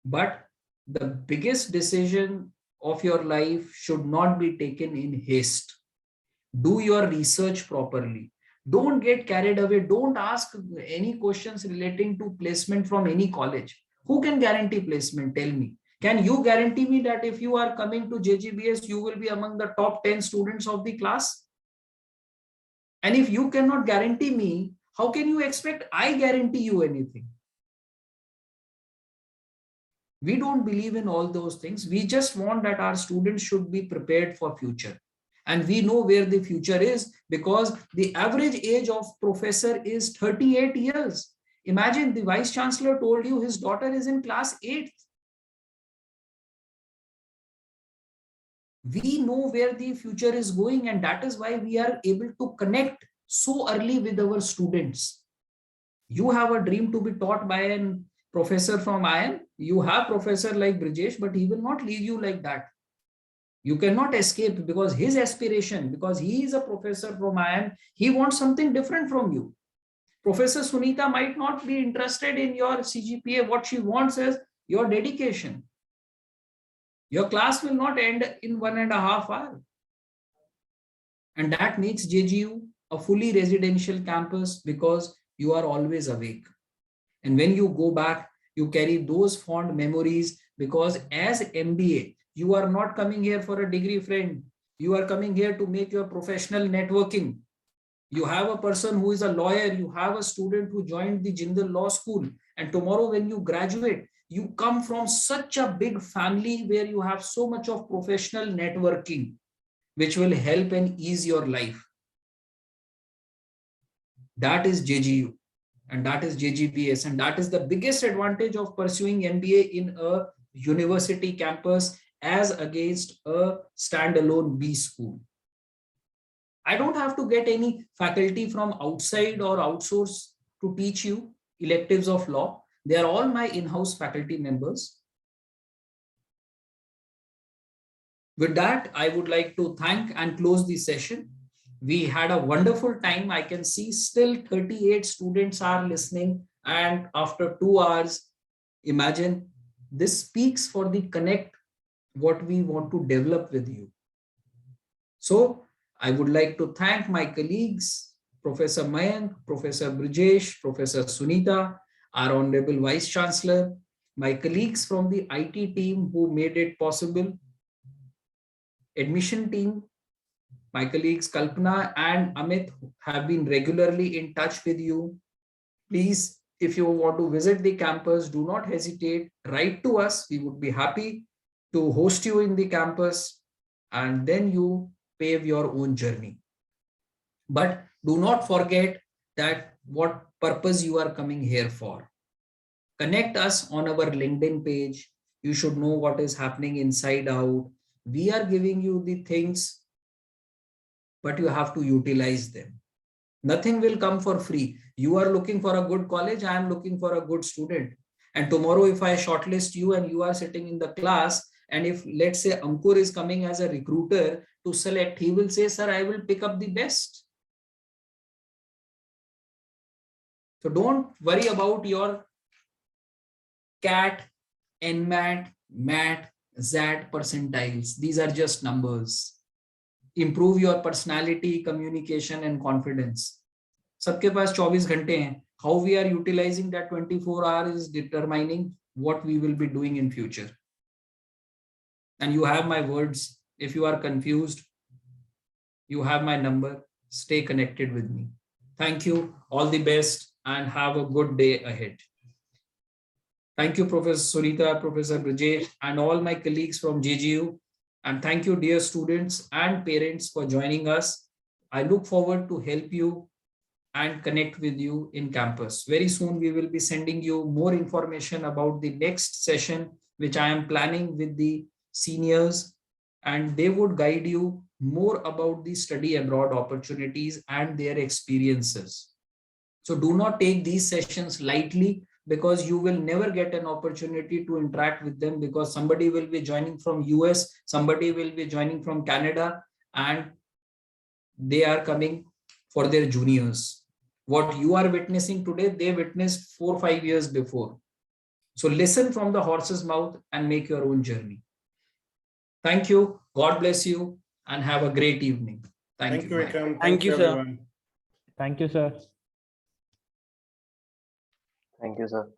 but the biggest decision of your life should not be taken in haste. Do your research properly. Don't get carried away. Don't ask any questions relating to placement from any college. Who can guarantee placement? Tell me. Can you guarantee me that if you are coming to JGBS, you will be among the top 10 students of the class? And if you cannot guarantee me, how can you expect I guarantee you anything? We don't believe in all those things. We just want that our students should be prepared for future. And we know where the future is because the average age of professor is 38 years. Imagine the vice chancellor told you his daughter is in class 8th. We know where the future is going, and that is why we are able to connect so early with our students. You have a dream to be taught by an professor from IIM. You have professor like Brijesh, but he will not leave you like that. You cannot escape because his aspiration, because he is a professor from IIM, he wants something different from you. Professor Sunita might not be interested in your CGPA. What she wants is your dedication. Your class will not end in 1.5 hours. And that makes JGU a fully residential campus because you are always awake. And when you go back, you carry those fond memories because as MBA, you are not coming here for a degree, friend. You are coming here to make your professional networking. You have a person who is a lawyer. You have a student who joined the Jindal Law School. And tomorrow when you graduate, you come from such a big family where you have so much of professional networking, which will help and ease your life. That is JGU and that is JGBS. And that is the biggest advantage of pursuing MBA in a university campus as against a standalone B school. I don't have to get any faculty from outside or outsource to teach you electives of law. They are all my in-house faculty members. With that, I would like to thank and close the session. We had a wonderful time. I can see still 38 students are listening. And after 2 hours, imagine this speaks for the connect, what we want to develop with you. So I would like to thank my colleagues, Professor Mayank, Professor Brijesh, Professor Sunita, our Honorable Vice Chancellor, my colleagues from the IT team who made it possible, admission team, my colleagues Kalpana and Amit have been regularly in touch with you. Please, if you want to visit the campus, do not hesitate, write to us. We would be happy to host you in the campus and then you pave your own journey. But do not forget that what purpose you are coming here for. Connect us on our LinkedIn page. You should know what is happening inside out. We are giving you the things, but you have to utilize them. Nothing will come for free. You are looking for a good college. I am looking for a good student. And tomorrow, if I shortlist you and you are sitting in the class, and if let's say Ankur is coming as a recruiter to select, he will say, sir, I will pick up the best. So don't worry about your CAT, NMAT, MAT, ZAT percentiles. These are just numbers. Improve your personality, communication, and confidence. सबके पास 24 घंटे हैं. How we are utilizing that 24 hours is determining what we will be doing in future. And you have my words. If you are confused, you have my number. Stay connected with me. Thank you. All the best and have a good day ahead. Thank you, Professor Sunita, Professor Brajesh, and all my colleagues from JGU. And thank you, dear students and parents, for joining us. I look forward to help you and connect with you in campus. Very soon, we will be sending you more information about the next session, which I am planning with the seniors, and they would guide you more about the study abroad opportunities and their experiences. So do not take these sessions lightly, because you will never get an opportunity to interact with them, because somebody will be joining from US, somebody will be joining from Canada, and they are coming for their juniors. What you are witnessing today, they witnessed 4 or 5 years before. So listen from the horse's mouth and make your own journey. Thank you. God bless you and have a great evening. Thank you. Vikram. Thank you, sir. Everyone. Thank you, sir. Thank you, sir.